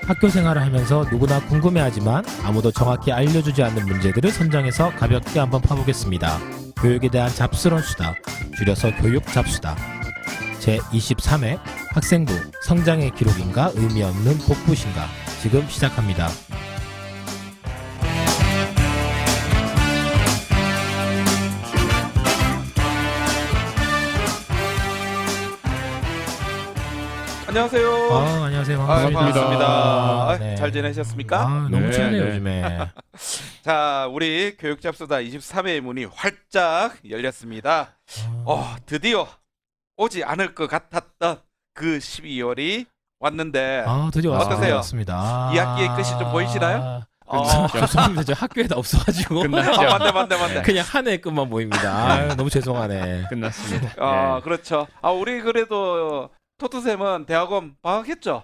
학교 생활을 하면서 누구나 궁금해하지만 아무도 정확히 알려주지 않는 문제들을 선정해서 가볍게 한번 파보겠습니다. 교육에 대한 잡스러운 수다, 줄여서 교육 잡수다. 제23회 학생부 성장의 기록인가 의미 없는 복붙인가 지금 시작합니다. 안녕하세요. 안녕하세요. 반갑습니다. 반갑습니다. 네. 잘 지내셨습니까? 너무 네, 춥네요 네. 요즘에. 자, 우리 교육잡수다 23회 문이 활짝 열렸습니다. 드디어 오지 않을 것 같았던 그 12월이 왔는데 드디어 어떠세요? 왔습니다. 이 학기의 끝이 좀 보이시나요? 죄송합니다. 저 학교에도 없어가지고 끝났죠. 맞네. 그냥 한 해 끝만 보입니다. 너무 죄송하네. 끝났습니다. 그렇죠. 우리 그래도 토트쌤은 대학원 방학했죠?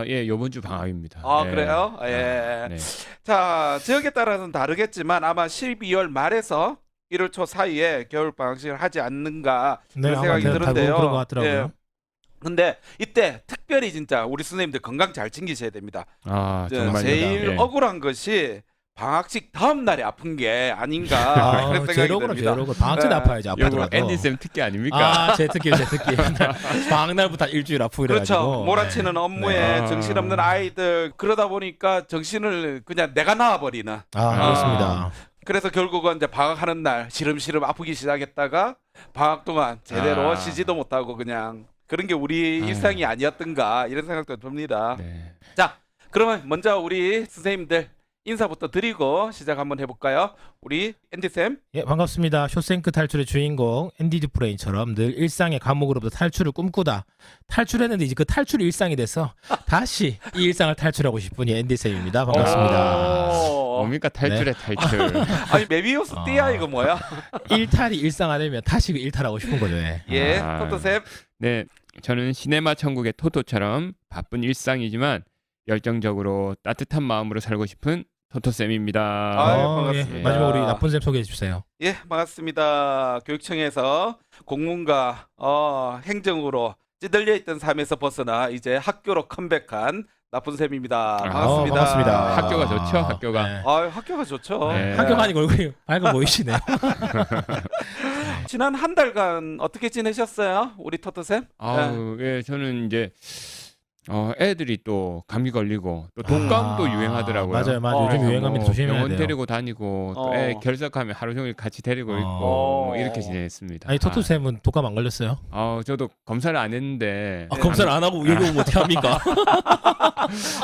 예, 요번 주 방학입니다. 그래요? 예. 네. 자, 지역에 따라서는 다르겠지만 아마 12월 말에서 1월 초 사이에 겨울 방학식을 하지 않는가 그런 생각이 드는데요. 그런 것 같더라고요. 근데 이때 특별히 진짜 우리 선생님들 건강 잘 챙기셔야 됩니다. 정말 제일 억울한 것이 방학식 다음 날에 아픈 게 아닌가 그런 생각이 듭니다. 제일 방학 전에 아파야지 요거 아파더라도. 앤디 쌤 특기 아닙니까? 제 특기. 방학 날부터 일주일 아프고 그렇죠. 이래가지고. 몰아치는 업무에 네. 정신없는 아이들 그러다 보니까 정신을 그냥 내가 나와버리는. 그렇습니다. 그래서 결국은 이제 방학하는 날 시름시름 아프기 시작했다가 방학 동안 제대로 쉬지도 못하고 그냥 그런 게 우리 일상이 아니었던가 이런 생각도 듭니다. 네. 자, 그러면 먼저 우리 선생님들 인사부터 드리고 시작 한번 해볼까요? 우리 앤디쌤. 예, 반갑습니다. 쇼생크 탈출의 주인공 앤디 듀프레인처럼 늘 일상의 감옥으로부터 탈출을 꿈꾸다 탈출했는데 이제 그 탈출이 일상이 돼서 다시 이 일상을 탈출하고 싶은 이 앤디쌤입니다. 반갑습니다. 뭡니까 탈출의 탈출. 아니 메비우스 띠야 이거 뭐야? 일탈이 일상화되면 다시 그 일탈하고 싶은 거죠. 예, 토토쌤. 네, 저는 시네마 천국의 토토처럼 바쁜 일상이지만 열정적으로 따뜻한 마음으로 살고 싶은 토토쌤입니다. 반갑습니다. 예, 마지막 우리 나쁜쌤 소개해 주세요. 예, 반갑습니다. 교육청에서 공문과 행정으로 찌들려 있던 삶에서 벗어나 이제 학교로 컴백한 나쁜 쌤입니다. 반갑습니다. 반갑습니다. 학교가 좋죠, 학교가. 네. 학교가 좋죠. 네. 학교가 아니고 얼굴이 밝아 보이시네요. 지난 한 달간 어떻게 지내셨어요, 우리 토토쌤? 예, 저는 이제 애들이 또 감기 걸리고 또 독감도 유행하더라고요. 맞아요. 요즘 유행합니다. 조심해야 병원 돼요. 데리고 다니고 또 애 결석하면 하루 종일 같이 데리고 있고 뭐 이렇게 지냈습니다. 아니 토토쌤은 독감 안 걸렸어요? 저도 검사를 안 했는데 검사를 안 하고 여기 오면 어떻게 합니까?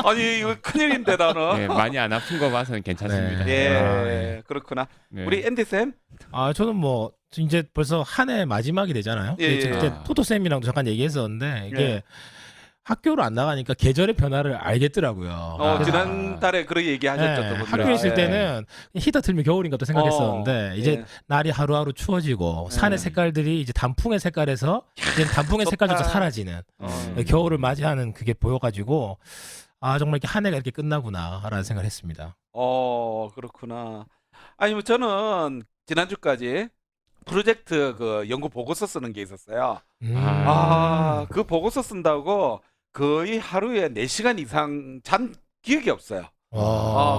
아니 이거 큰일인데 나는. 네, 많이 안 아픈 거 봐서는 괜찮습니다. 예, 그렇구나. 네. 우리 앤디 쌤. 저는 뭐 이제 벌써 한 해 마지막이 되잖아요. 예. 그때 토토쌤이랑도 잠깐 얘기했었는데 이게 예. 학교로 안 나가니까 계절의 변화를 알겠더라고요. 그래서 지난달에 그런 얘기 하셨죠. 또 학교에 있을 때는 히터 틀면 겨울인가 또 생각했었는데 이제 날이 하루하루 추워지고 산의 색깔들이 이제 단풍의 색깔에서 이제 단풍의 색깔조차 사라지는 겨울을 맞이하는 그게 보여가지고 정말 이렇게 한 해가 이렇게 끝나구나라는 생각을 했습니다. 그렇구나. 아니 뭐 저는 지난주까지 프로젝트 그 연구 보고서 쓰는 게 있었어요. 그 보고서 쓴다고 거의 하루에 4시간 이상 잔 기억이 없어요.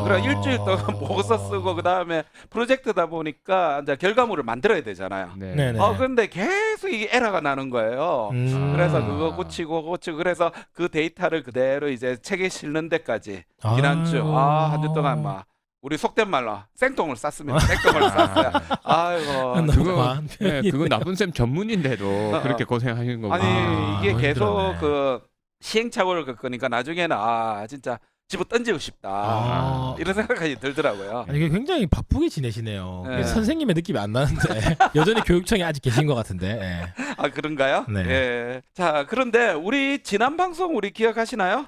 그래 일주일 동안 보고서 쓰고 그 다음에 프로젝트다 보니까 이제 결과물을 만들어야 되잖아요. 네. 네네. 그런데 계속 이게 에러가 나는 거예요. 그래서 그거 고치고 그래서 그 데이터를 그대로 이제 책에 실는 데까지 지난주 한 주 동안 막 우리 속된 말로 생똥을 쌌습니다. 생똥을 쌌어요. 아이고. 그거 나쁜 쌤 전문인데도 그렇게 고생하시는 거. 아니 이게 계속 힘들었네. 그 시행착오를 겪으니까 나중에는 진짜 집어 던지고 싶다 이런 생각까지 들더라고요. 이게 굉장히 바쁘게 지내시네요. 네. 선생님의 느낌이 안 나는데 여전히 교육청에 아직 계신 것 같은데. 그런가요? 네. 예. 자 그런데 우리 지난 방송 우리 기억하시나요?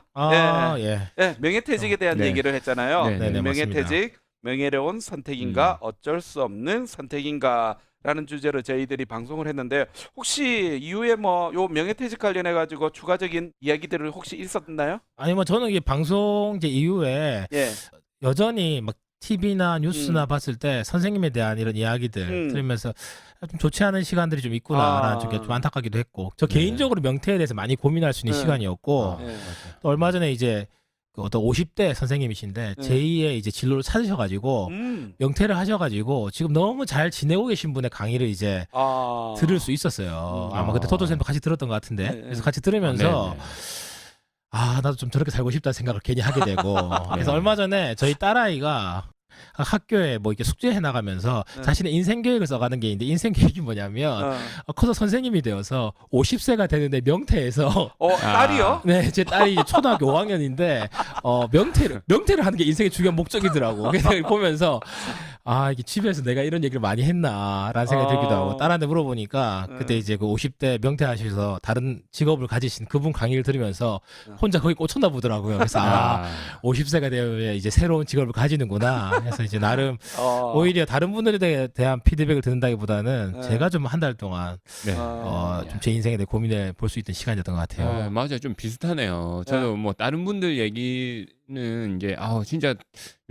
예. 명예퇴직에 대한 네. 얘기를 했잖아요. 네, 네, 명예퇴직, 명예로운 선택인가 어쩔 수 없는 선택인가 라는 주제로 저희들이 방송을 했는데 혹시 이후에 뭐 요 명예퇴직 관련해 가지고 추가적인 이야기들을 혹시 있었나요? 아니 뭐 저는 이게 방송 이제 이후에 예. 여전히 막 TV나 뉴스나 봤을 때 선생님에 대한 이런 이야기들 들으면서 좀 좋지 않은 시간들이 좀 있구나라는 좀 안타깝기도 했고 저 개인적으로 명퇴에 대해서 많이 고민할 수 있는 시간이었고 예. 또 얼마 전에 이제 그 어떤 50대 선생님이신데 제2의 이제 진로를 찾으셔가지고 명퇴를 하셔가지고 지금 너무 잘 지내고 계신 분의 강의를 이제 들을 수 있었어요. 아마 그때 토토쌤도 같이 들었던 것 같은데 네. 그래서 같이 들으면서 나도 좀 저렇게 살고 싶다는 생각을 괜히 하게 되고 그래서 얼마 전에 저희 딸아이가 학교에 뭐 이렇게 숙제해 나가면서 자신의 인생 계획을 써가는 게 있는데 인생 계획이 뭐냐면 커서 선생님이 되어서 50세가 되는데 명퇴해서 딸이요? 네, 제 딸이 초등학교 5학년인데 명퇴를 하는 게 인생의 중요한 목적이더라고. 그래서 보면서 이게 집에서 내가 이런 얘기를 많이 했나라는 생각이 들기도 하고 딸한테 물어보니까 그때 이제 그 50대 명퇴하셔서 다른 직업을 가지신 그분 강의를 들으면서 혼자 거기 꽂혔나 보더라고요. 그래서 50세가 되면 이제 새로운 직업을 가지는구나. 그래서 이제 나름 오히려 다른 분들에 대한 피드백을 듣는다기보다는 제가 좀 한 달 동안 좀 제 인생에 대해 고민해 볼 수 있던 시간이었던 것 같아요. 맞아요. 좀 비슷하네요. 저도 뭐 다른 분들 얘기는 이제 진짜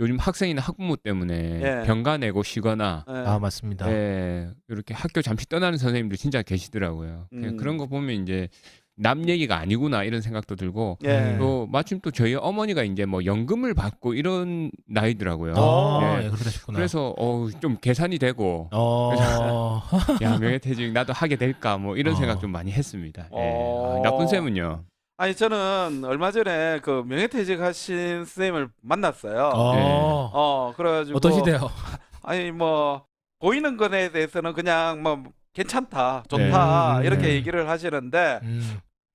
요즘 학생이나 학부모 때문에 병가 내고 쉬거나 맞습니다. 이렇게 학교 잠시 떠나는 선생님들 진짜 계시더라고요. 그런 거 보면 이제 남 얘기가 아니구나 이런 생각도 들고 또 마침 또 저희 어머니가 이제 뭐 연금을 받고 이런 나이더라고요. 그러셨구나. 그래서 좀 계산이 되고 야 명예퇴직 나도 하게 될까 뭐 이런 생각 좀 많이 했습니다. 나쁜 쌤은요? 아니 저는 얼마 전에 그 명예퇴직하신 선생님을 만났어요. 그래가지고 어떠시대요? 아니 뭐 보이는 것에 대해서는 그냥 뭐 괜찮다, 좋다 이렇게 얘기를 하시는데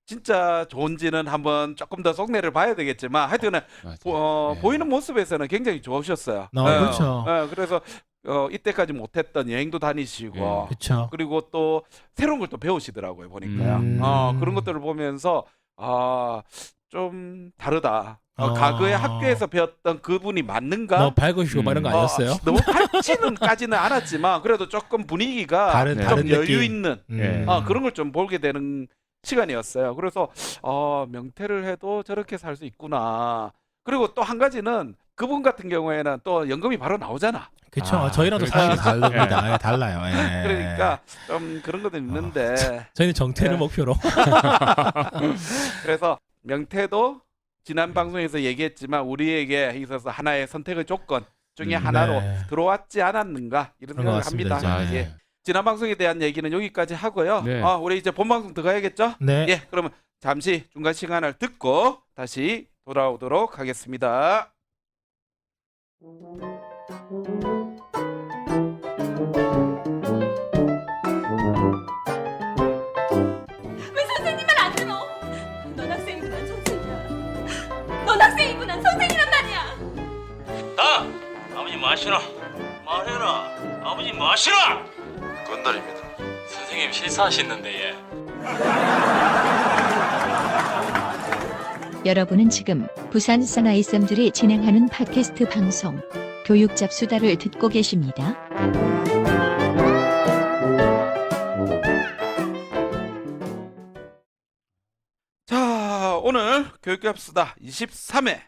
진짜 좋은지는 한번 조금 더 속내를 봐야 되겠지만 하여튼은 보이는 모습에서는 굉장히 좋으셨어요. 그렇죠. 그래서 이때까지 못했던 여행도 다니시고 그렇죠. 그리고 또 새로운 걸 또 배우시더라고요 보니까요. 그런 것들을 보면서 좀 다르다. 과거에 학교에서 배웠던 그분이 맞는가? 너무 밝으시고 막 이런 거 아니었어요? 너무 밝지는까지는 않았지만 그래도 조금 분위기가 다른 좀 여유 느낌. 있는 그런 걸 좀 보게 되는 시간이었어요. 그래서 명퇴를 해도 저렇게 살 수 있구나. 그리고 또 한 가지는 그분 같은 경우에는 또 연금이 바로 나오잖아. 그렇죠. 저희랑도 상황이 다릅니다. 달라요. 그러니까 좀 그런 것도 있는데 저희는 정퇴를 목표로. 그래서 명퇴도 지난 방송에서 얘기했지만 우리에게 있어서 하나의 선택의 조건 중에 하나로 들어왔지 않았는가 이런 생각을 합니다. 지난 방송에 대한 얘기는 여기까지 하고요. 우리 이제 본 방송 들어가야겠죠? 네. 그러면 잠시 중간 시간을 듣고 다시 돌아오도록 하겠습니다. 왜 선생님 말 안 들어? 넌 학생이구나 선생이야. 넌 학생이구나 선생이란 말이야. 아버지 마시라. 말해라. 아버지 마시라. 건달입니다. 선생님 실수하시는데 예. 여러분은 지금 부산 사나이 쌤들이 진행하는 팟캐스트 방송 교육 잡수다를 듣고 계십니다. 자, 오늘 교육잡수다 23회.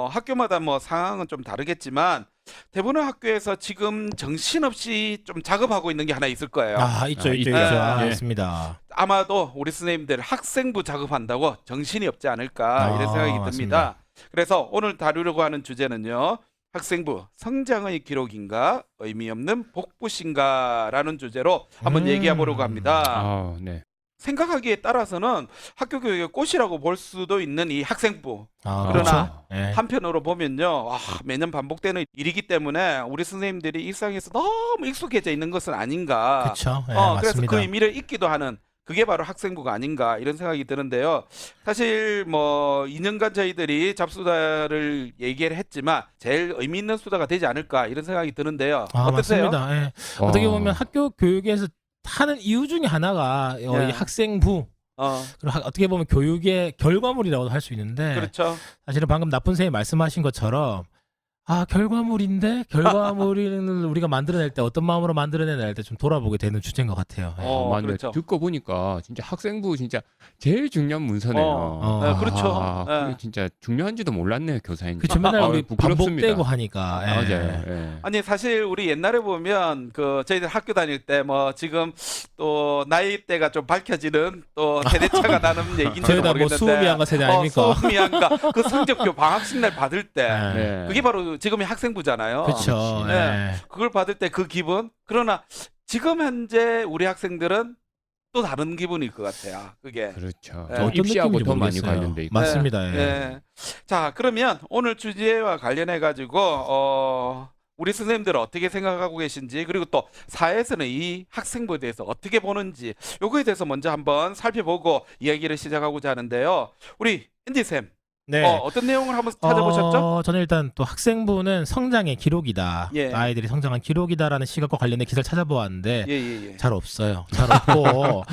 학교마다 뭐 상황은 좀 다르겠지만 대부분의 학교에서 지금 정신없이 좀 작업하고 있는 게 하나 있을 거예요. 있죠. 있습니다. 아마도 우리 선생님들 학생부 작업한다고 정신이 없지 않을까 이런 생각이 듭니다. 맞습니다. 그래서 오늘 다루려고 하는 주제는요. 학생부 성장의 기록인가 의미 없는 복붙인가라는 주제로 한번 얘기해 보려고 합니다. 생각하기에 따라서는 학교 교육의 꽃이라고 볼 수도 있는 이 학생부. 그러나 한편으로 보면요. 매년 반복되는 일이기 때문에 우리 선생님들이 일상에서 너무 익숙해져 있는 것은 아닌가. 그렇죠. 그래서 맞습니다. 그 의미를 잊기도 하는 그게 바로 학생부가 아닌가 이런 생각이 드는데요. 사실 뭐 2년간 저희들이 잡수다를 얘기를 했지만 제일 의미 있는 수다가 되지 않을까 이런 생각이 드는데요. 어떠세요? 맞습니다. 어떻게 보면 학교 교육에서 하는 이유 중에 하나가 이 학생부 그리고 어떻게 보면 교육의 결과물이라고도 할 수 있는데 그렇죠. 사실은 방금 나쁜 쌤이 말씀하신 것처럼 결과물인데 결과물을 우리가 만들어낼 때 어떤 마음으로 만들어내야 때 좀 돌아보게 되는 주제인 것 같아요. 예. 맞네. 그렇죠. 듣고 보니까 진짜 학생부 진짜 제일 중요한 문서네요. 네, 그렇죠. 그게 진짜 중요한지도 몰랐네요, 교사님. 그쵸, 맨날 우리 부끄럽습니다. 반복되고 하니까. 예. 맞아요. 예. 아니 사실 우리 옛날에 보면 그 저희들 학교 다닐 때 뭐 지금 또 나이대가 좀 밝혀지는 또 세대차가 나는 얘기인지 저희다 뭐 모르겠는데 수미양가 세대 아닙니까? 수미양가 그 성적표 방학식 날 받을 때 예. 네. 그게 바로 지금의 학생부잖아요. 그렇죠. 네. 예. 그걸 받을 때 그 기분. 그러나 지금 현재 우리 학생들은 또 다른 기분일 것 같아요. 그게. 그렇죠. 예. 어떤 입시하고 느낌인지 더 많이 모르겠어요. 관련돼 있고. 맞습니다. 예. 예. 자, 그러면 오늘 주제와 관련해 가지고 우리 선생님들은 어떻게 생각하고 계신지, 그리고 또 사회에서는 이 학생부에 대해서 어떻게 보는지, 요거에 대해서 먼저 한번 살펴보고 이야기를 시작하고자 하는데요. 우리 앤디 쌤, 네. 어떤 내용을 한번 찾아보셨죠? 저는 일단 또 학생부는 성장의 기록이다. 예. 아이들이 성장한 기록이다라는 시각과 관련된 기사를 찾아보았는데 예. 잘 없어요. 잘 없고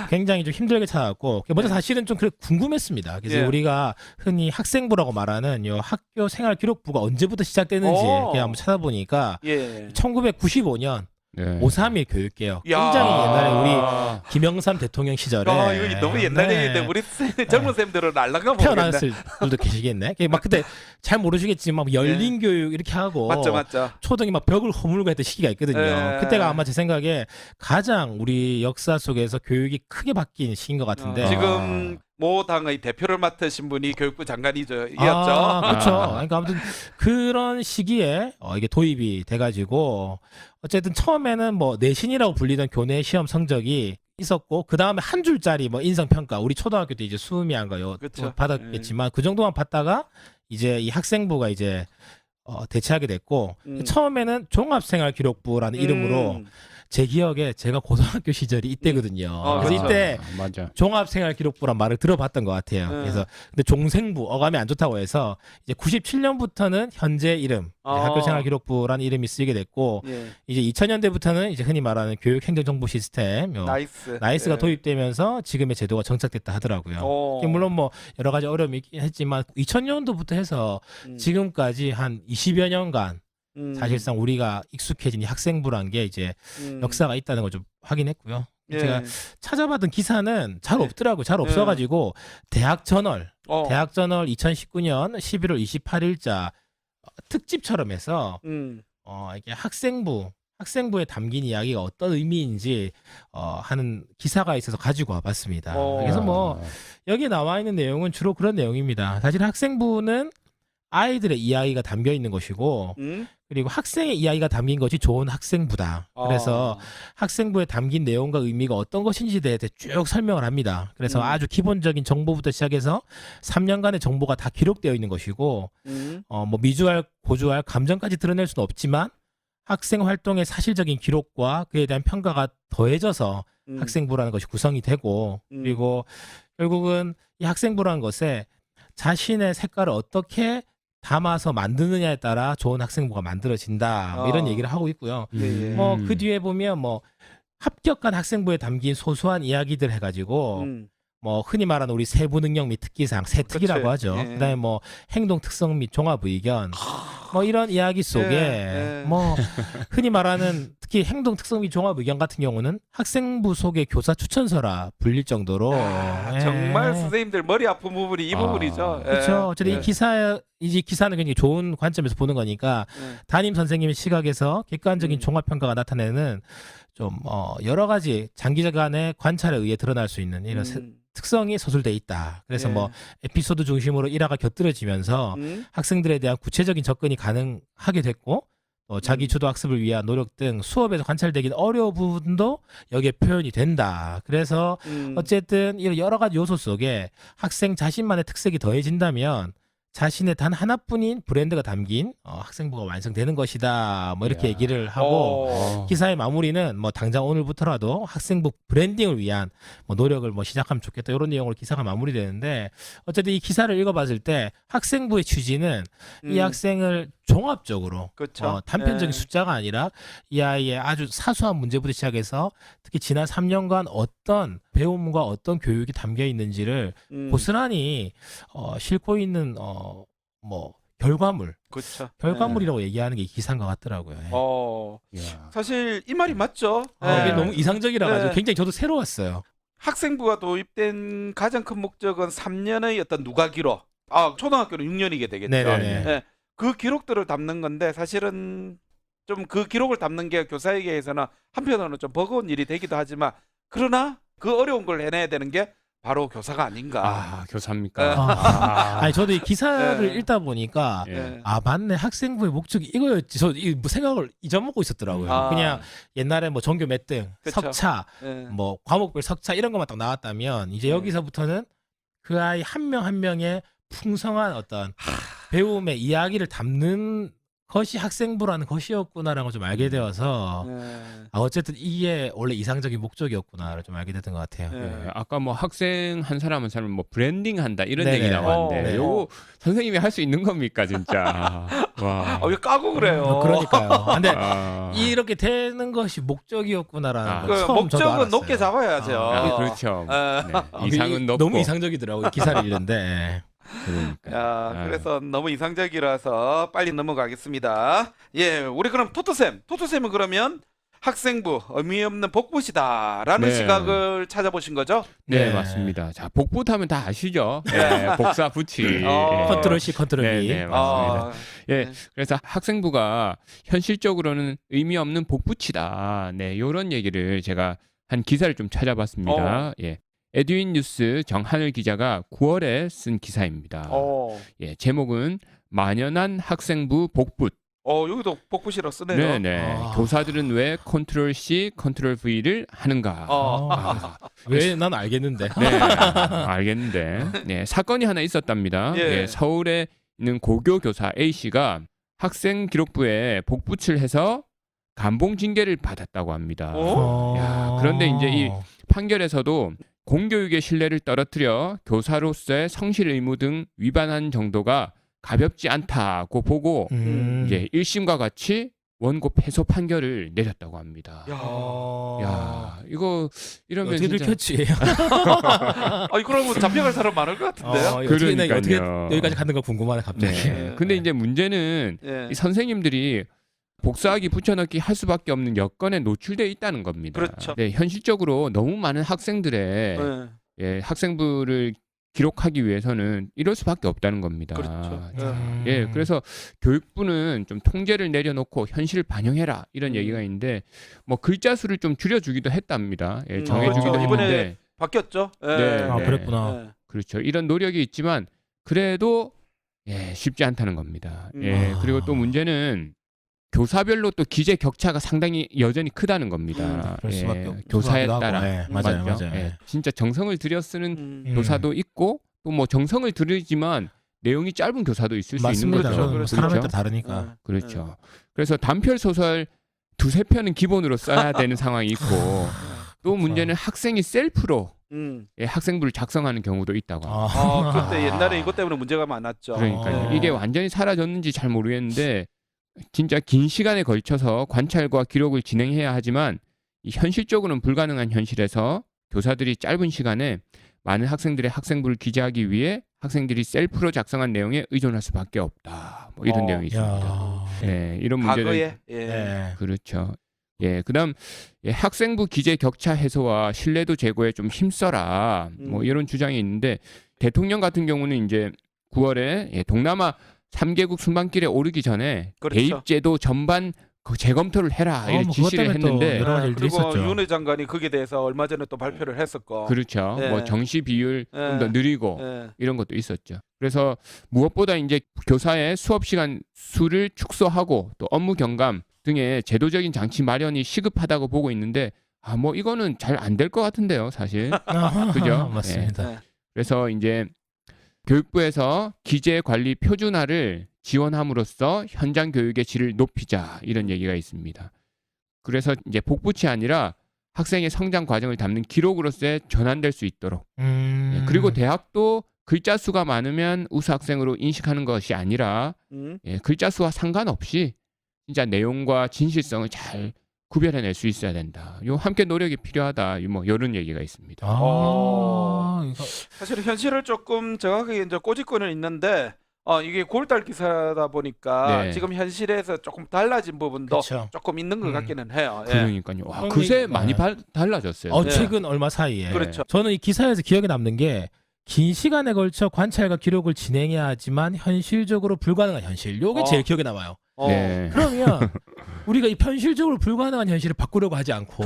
굉장히 좀 힘들게 찾아왔고, 먼저 사실은 좀 궁금했습니다. 그래서 예. 우리가 흔히 학생부라고 말하는 요 학교 생활 기록부가 언제부터 시작되는지 오. 한번 찾아보니까 예. 1995년 네. 5.3일 교육개혁. 야. 굉장히 옛날에 우리 아. 김영삼 대통령 시절에 이거 너무 옛날에 네. 우리 젊은 쌤들은 알랑가 모르겠네. 태어났을 분도 계시겠네. 막 그때 잘 모르시겠지만 막 열린 교육 이렇게 하고 맞죠. 초등이 막 벽을 허물고 했던 시기가 있거든요. 예. 그때가 아마 제 생각에 가장 우리 역사 속에서 교육이 크게 바뀐 시기인 것 같은데. 지금 모 당의 대표를 맡으신 분이 교육부 장관이었죠. 그렇죠. 그러니까 아무튼 그런 시기에 이게 도입이 돼가지고 어쨌든 처음에는 뭐 내신이라고 불리던 교내 시험 성적이 있었고, 그 다음에 한 줄짜리 뭐 인성 평가, 우리 초등학교 때 이제 수미안가요 그쵸. 받았겠지만 그 정도만 받다가 이제 이 학생부가 이제 대체하게 됐고, 처음에는 종합생활기록부라는 이름으로 제 기억에 제가 고등학교 시절이 이때거든요. 그래서 그렇죠. 이때 맞아. 종합생활기록부란 말을 들어봤던 것 같아요. 그래서 근데 종생부 어감이 안 좋다고 해서 이제 97년부터는 현재 이름 학교생활기록부라는 이름이 쓰이게 됐고, 예. 이제 2000년대부터는 이제 흔히 말하는 교육행정정보 시스템 나이스가 예. 도입되면서 지금의 제도가 정착됐다 하더라고요. 물론 뭐 여러 가지 어려움이 있긴 했지만 2000년도부터 해서 지금까지 한 20여 년간 사실상 우리가 익숙해진 이 학생부란 게 이제 역사가 있다는 걸 좀 확인했고요. 예. 제가 찾아봤던 기사는 잘 네. 없더라고요. 잘 없어가지고 대학저널 2019년 11월 28일자 특집처럼 해서 이게 학생부에 담긴 이야기가 어떤 의미인지 하는 기사가 있어서 가지고 와봤습니다. 그래서 뭐 여기에 나와 있는 내용은 주로 그런 내용입니다. 사실 학생부는 아이들의 이야기가 담겨 있는 것이고, 그리고 학생의 이야기가 담긴 것이 좋은 학생부다. 그래서 학생부에 담긴 내용과 의미가 어떤 것인지에 대해 쭉 설명을 합니다. 그래서 아주 기본적인 정보부터 시작해서 3년간의 정보가 다 기록되어 있는 것이고, 뭐 미주알, 고주알, 감정까지 드러낼 수는 없지만 학생 활동의 사실적인 기록과 그에 대한 평가가 더해져서 학생부라는 것이 구성이 되고, 그리고 결국은 이 학생부라는 것에 자신의 색깔을 어떻게 담아서 만드느냐에 따라 좋은 학생부가 만들어진다. 뭐 이런 얘기를 하고 있고요. 뭐 그 뒤에 보면 뭐 합격한 학생부에 담긴 소소한 이야기들 해가지고 뭐 흔히 말하는 우리 세부 능력 및 특기사항, 세특이라고 하죠. 예. 그다음에 뭐 행동 특성 및 종합 의견, 뭐 이런 이야기 속에 예. 뭐 흔히 말하는 특히 행동 특성 및 종합 의견 같은 경우는 학생부 속의 교사 추천서라 불릴 정도로 정말 선생님들 머리 아픈 부분이 이 부분이죠. 그렇죠. 어쨌든 이 기사는 굉장히 좋은 관점에서 보는 거니까 담임 선생님의 시각에서 객관적인 종합 평가가 나타내는 좀 여러 가지 장기간의 관찰에 의해 드러날 수 있는 이런 특성이 서술돼 있다. 그래서 뭐 에피소드 중심으로 일화가 곁들여지면서 학생들에 대한 구체적인 접근이 가능하게 됐고, 자기 주도 학습을 위한 노력 등 수업에서 관찰되긴 어려운 부분도 여기에 표현이 된다. 그래서 어쨌든 이런 여러 가지 요소 속에 학생 자신만의 특색이 더해진다면 자신의 단 하나뿐인 브랜드가 담긴 학생부가 완성되는 것이다. 뭐 이렇게 얘기를 하고, 기사의 마무리는 뭐 당장 오늘부터라도 학생부 브랜딩을 위한 뭐 노력을 뭐 시작하면 좋겠다, 이런 내용으로 기사가 마무리되는데, 어쨌든 이 기사를 읽어봤을 때 학생부의 취지는 이 학생을 종합적으로 그렇죠. 단편적인 숫자가 아니라 이 아이의 아주 사소한 문제부터 시작해서 특히 지난 3년간 어떤 배움과 어떤 교육이 담겨 있는지를 고스란히 싣고 있는 뭐 결과물, 그렇죠. 결과물이라고 얘기하는 게 기사인 것 같더라고요. 이야. 사실 이 말이 맞죠. 이게 예. 너무 이상적이라 가지고 네. 굉장히 저도 새로웠어요. 학생부가 도입된 가장 큰 목적은 3년의 어떤 누가 기록. 초등학교는 6년이게 되겠죠. 네네네. 예. 그 기록들을 담는 건데 사실은 좀 그 기록을 담는 게 교사에게서는 한편으로는 좀 버거운 일이 되기도 하지만 그러나 그 어려운 걸 해내야 되는 게 바로 교사가 아닌가. 아, 교사입니까? 네. 아니 저도 이 기사를 네. 읽다 보니까 예. 맞네, 학생부의 목적이 이거였지. 저 뭐 생각을 잊어먹고 있었더라고요. 그냥 옛날에 뭐 전교 몇 등, 그쵸. 석차, 예. 뭐 과목별 석차 이런 것만 딱 나왔다면 이제 네. 여기서부터는 그 아이 한 명 한 명의 풍성한 어떤 배움의 이야기를 담는 것이 학생부라는 것이었구나라는 걸 좀 알게 되어서 예. 어쨌든 이게 원래 이상적인 목적이었구나를 좀 알게 됐던 것 같아요. 예. 아까 뭐 학생 한 사람 한 사람 뭐 브랜딩한다 이런 네네. 얘기 나왔는데 네. 요거 선생님이 할 수 있는 겁니까 진짜? 와. 왜 까고 그래요? 그러니까요. 근데 아. 이렇게 되는 것이 목적이었구나라는 아. 걸 그 처음 저도 목적은 알았어요. 높게 잡아야죠. 그렇죠. 예. 네. 이상은 높고. 너무 이상적이더라고요. 기사를 읽는데. 그러니까. 야, 그래서 너무 이상적이라서 빨리 넘어가겠습니다. 예, 우리 그럼 토토쌤은 그러면 학생부 의미 없는 복붙이다라는 네. 시각을 찾아보신 거죠? 네, 네. 맞습니다. 자, 복붙하면 다 아시죠? 네, 복사 붙이. 컨트롤 C, 컨트롤 V. 네, 네, 맞습니다. 아, 예, 네. 그래서 학생부가 현실적으로는 의미 없는 복붙이다. 네, 요런 얘기를 제가 한 기사를 좀 찾아봤습니다. 예. 에듀윈 뉴스 정하늘 기자가 9월에 쓴 기사입니다. 예, 제목은 만연한 학생부 복붙. 여기도 복붙이라고 쓰네요. 네네. 교사들은 왜 컨트롤 C, 컨트롤 V를 하는가? 왜 난 알겠는데. 네, 알겠는데. 네, 사건이 하나 있었답니다. 예. 예, 서울에 있는 고교 교사 A 씨가 학생 기록부에 복붙을 해서 감봉 징계를 받았다고 합니다. 야, 그런데 이제 이 판결에서도 공교육의 신뢰를 떨어뜨려 교사로서의 성실 의무 등 위반한 정도가 가볍지 않다고 보고 이제 1심과 같이 원고 패소 판결을 내렸다고 합니다. 야, 이거 이러면 어떻게 진짜 들켰지? 그러면 잡혀갈 사람 많을 것 같은데요? 그러니까요. 어떻게 여기까지 가는 거 궁금하네 갑자기. 네. 근데 이제 문제는 예. 이 선생님들이 복사하기 붙여넣기 할 수밖에 없는 여건에 노출되어 있다는 겁니다. 그렇죠. 네, 현실적으로 너무 많은 학생들의 예. 예, 학생부를 기록하기 위해서는 이럴 수밖에 없다는 겁니다. 그렇죠. 예, 그래서 교육부는 좀 통제를 내려놓고 현실을 반영해라 이런 얘기가 있는데 뭐 글자 수를 좀 줄여주기도 했답니다. 예, 정해주기도 그렇죠. 이번에 했는데 바뀌었죠? 예. 네, 아, 그랬구나. 예. 그렇죠. 이런 노력이 있지만 그래도 쉽지 않다는 겁니다. 예, 그리고 또 문제는 교사별로 또 기재 격차가 상당히 여전히 크다는 겁니다. 그럴 수밖에 교사에 수밖에도 따라 하고. 네, 맞아요, 맞죠? 맞아요. 예, 진짜 정성을 들여 쓰는 음. 교사도 있고 또 뭐 정성을 들이지만 내용이 짧은 교사도 있을 수 있는 맞습니다. 거죠. 저는 사람에 따라 다르니까. 그렇죠. 그래서 단편 소설 두세 편은 기본으로 써야 되는 상황이 있고 또 문제는 학생이 셀프로 학생부를 작성하는 경우도 있다고 합니다. 그때 옛날에 이것 때문에 문제가 많았죠. 그러니까요. 예. 이게 완전히 사라졌는지 잘 모르겠는데 진짜 긴 시간에 걸쳐서 관찰과 기록을 진행해야 하지만 이 현실적으로는 불가능한 현실에서 교사들이 짧은 시간에 많은 학생들의 학생부를 기재하기 위해 학생들이 셀프로 작성한 내용에 의존할 수밖에 없다. 뭐 이런 내용이 있습니다. 네, 이런 문제들. 과거에 네. 그렇죠. 예, 그다음 학생부 기재 격차 해소와 신뢰도 제고에 좀 힘써라. 뭐 이런 주장이 있는데 대통령 같은 경우는 이제 9월에 동남아 3개국 순방길에 오르기 전에 그렇죠. 대입제도 전반 재검토를 해라 이렇게 뭐 지시를 그것 때문에 또 했는데 여러 가지 일들이 그리고 있었죠. 윤회 장관이 거기에 대해서 얼마 전에 또 발표를 했었고. 그렇죠. 네. 뭐 정시 비율 좀 더 네. 느리고 예. 이런 것도 있었죠. 그래서 무엇보다 이제 교사의 수업 시간 수를 축소하고 또 업무 경감 등의 제도적인 장치 마련이 시급하다고 보고 있는데 뭐 이거는 잘 안 될 것 같은데요, 사실. 그죠? 맞습니다. 네. 그래서 이제 교육부에서 기재 관리 표준화를 지원함으로써 현장 교육의 질을 높이자 이런 얘기가 있습니다. 그래서 이제 복붙이 아니라 학생의 성장 과정을 담는 기록으로서 전환될 수 있도록. 그리고 대학도 글자 수가 많으면 우수 학생으로 인식하는 것이 아니라 글자 수와 상관없이 진짜 내용과 진실성을 잘 구별해낼 수 있어야 된다. 요 함께 노력이 필요하다. 뭐 이런 얘기가 있습니다. 사실 현실을 조금 정확하게 이제 꼬집고는 있는데 이게 9월달 기사다 보니까 네. 지금 현실에서 조금 달라진 부분도 그쵸. 조금 있는 것 같기는 해요. 예. 그러니까요. 와, 그러니까. 그새 많이 달라졌어요. 네. 최근 얼마 사이에. 그렇죠. 저는 이 기사에서 기억에 남는 게 긴 시간에 걸쳐 관찰과 기록을 진행해야 하지만 현실적으로 불가능한 현실. 요게 어. 제일 기억에 남아요. 네. 그러면 우리가 이 현실적으로 불가능한 현실을 바꾸려고 하지 않고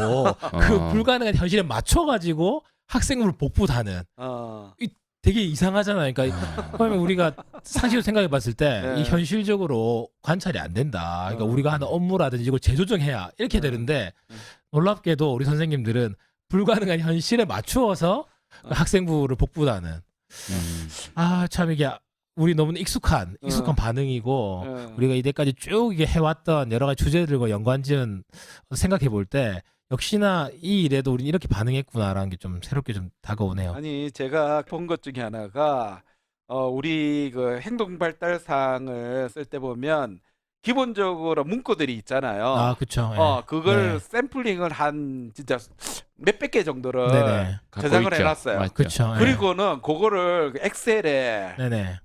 그 불가능한 현실에 맞춰가지고 학생부를 복붙하는 어. 되게 이상하잖아요. 그러니까 그러면 우리가 상식으로 생각해 봤을 때 네. 이 현실적으로 관찰이 안 된다. 그러니까 우리가 하는 업무라든지 이걸 재조정해야 이렇게 되는데 놀랍게도 우리 선생님들은 불가능한 현실에 맞추어서 학생부를 복붙하는 참 이게 우리 너무 익숙한 반응이고 예. 우리가 이때까지 쭉 이게 해왔던 여러 가지 주제들과 연관지은 생각해 볼 때 역시나 이 일에도 우리는 이렇게 반응했구나라는 게 좀 새롭게 좀 다가오네요. 아니 제가 본 것 중에 하나가 우리 그 행동발달상을 쓸 때 보면 기본적으로 문구들이 있잖아요. 그렇죠. 그걸 네. 샘플링을 한 진짜 몇백 개 정도를 네네. 저장을 해놨어요. 맞죠. 그렇죠. 그리고는 그거를 그 엑셀에 네네.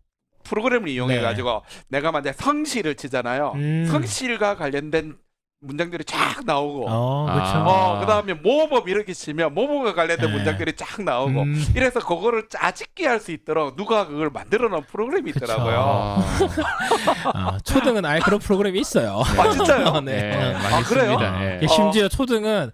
프로그램을 이용해 가지고 내가 만약 성실을 치잖아요. 성실과 관련된 문장들이 쫙 나오고 그렇죠. 그다음에 모법 이렇게 치면 모법과 관련된 네. 문장들이 쫙 나오고 이래서 그거를 짜집기 할 수 있도록 누가 그걸 만들어 놓은 프로그램이 그쵸. 있더라고요. 초등은 아예 그런 프로그램이 있어요. 아 진짜요? 네, 네. 많이 그래요? 씁니다. 예. 심지어 초등은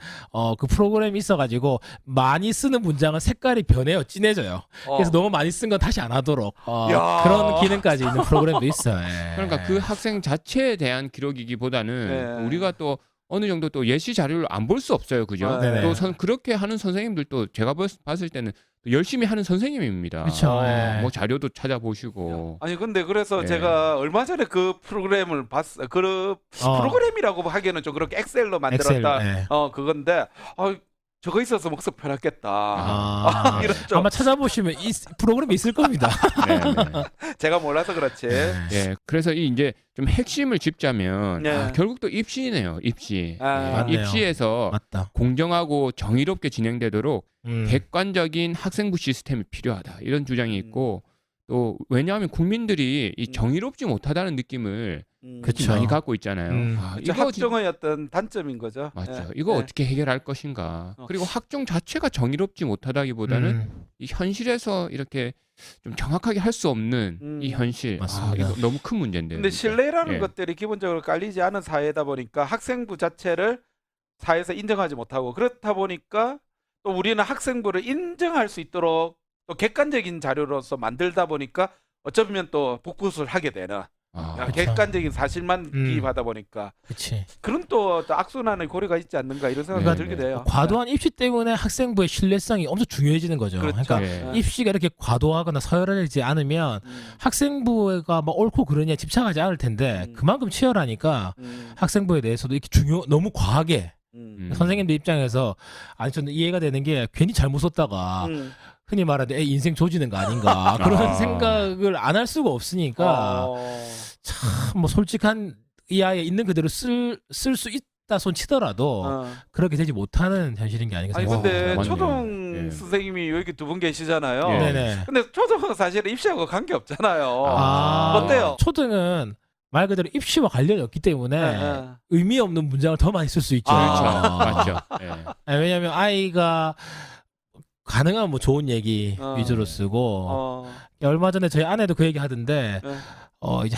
그 프로그램이 있어가지고 많이 쓰는 문장은 색깔이 변해요, 진해져요. 그래서 너무 많이 쓴 건 다시 안 하도록 야. 그런 기능까지 있는 프로그램도 있어요. 예. 그러니까 그 학생 자체에 대한 기록이기보다는 네. 우리가 또 어느 정도 또 예시 자료를 안 볼 수 없어요, 그죠? 네네. 또 그렇게 하는 선생님들도 제가 봤을 때는 또 열심히 하는 선생님입니다. 그쵸, 예. 뭐 자료도 찾아보시고. 아니 근데 그래서 네. 제가 얼마 전에 그 프로그램을 봤어요. 그 프로그램이라고 하기에는 좀 그렇게 엑셀로 만들었다. 엑셀, 예. 그건데 저거 있어서 목석 편하겠다. 이런 좀 아마 찾아보시면 이 프로그램이 있을 겁니다. 네, 네. 제가 몰라서 그렇지. 예, 그래서 이 이제 좀 핵심을 짚자면 네. 결국 또 입시네요, 입시. 맞네요. 입시에서 맞다. 공정하고 정의롭게 진행되도록 음. 객관적인 학생부 시스템이 필요하다 이런 주장이 있고 또 왜냐하면 국민들이 이 정의롭지 못하다는 느낌을 그쵸. 많이 갖고 있잖아요. 이거 학종의 어떤 단점인 거죠. 맞죠. 예. 이거 예. 어떻게 해결할 것인가. 그리고 학종 자체가 정의롭지 못하다기보다는 이 현실에서 이렇게 좀 정확하게 할 수 없는 이 현실. 맞습니다. 이거 너무 큰 문제인데요. 근데 진짜. 신뢰라는 예. 것들이 기본적으로 깔리지 않은 사회다 보니까 학생부 자체를 사회에서 인정하지 못하고 그렇다 보니까 또 우리는 학생부를 인정할 수 있도록 또 객관적인 자료로서 만들다 보니까 어쩌면 또 복붙을 하게 되는 아, 그쵸. 객관적인 사실만 기입하다 보니까 그치. 그런 또 악순환의 고리가 있지 않는가 이런 생각이 네, 들게 네. 돼요. 과도한 입시 때문에 학생부의 신뢰성이 엄청 중요해지는 거죠. 그렇죠. 그러니까 예. 입시가 이렇게 과도하거나 서열화되지 않으면 학생부가 뭐 옳고 그르냐 집착하지 않을 텐데 그만큼 치열하니까 학생부에 대해서도 이렇게 너무 과하게 선생님들 입장에서 아니 저는 이해가 되는 게 괜히 잘못 썼다가 흔히 말하는 인생 조지는 거 아닌가 그런 생각을 안 할 수가 없으니까 참 뭐 솔직한 이 아이에 있는 그대로 쓸 수 있다 손 치더라도 그렇게 되지 못하는 현실인 게 아닌가 아니 생각합니다. 근데 맞네요. 초등 예. 선생님이 여기 두 분 계시잖아요. 예. 네네. 근데 초등은 사실 입시하고 관계 없잖아요. 어때요? 초등은 말 그대로 입시와 관련이 없기 때문에 의미 없는 문장을 더 많이 쓸 수 있죠. 그렇죠. 맞죠. 예. 왜냐하면 아이가 가능한 뭐 좋은 얘기 위주로 쓰고 얼마 전에 저희 아내도 그 얘기 하던데 이제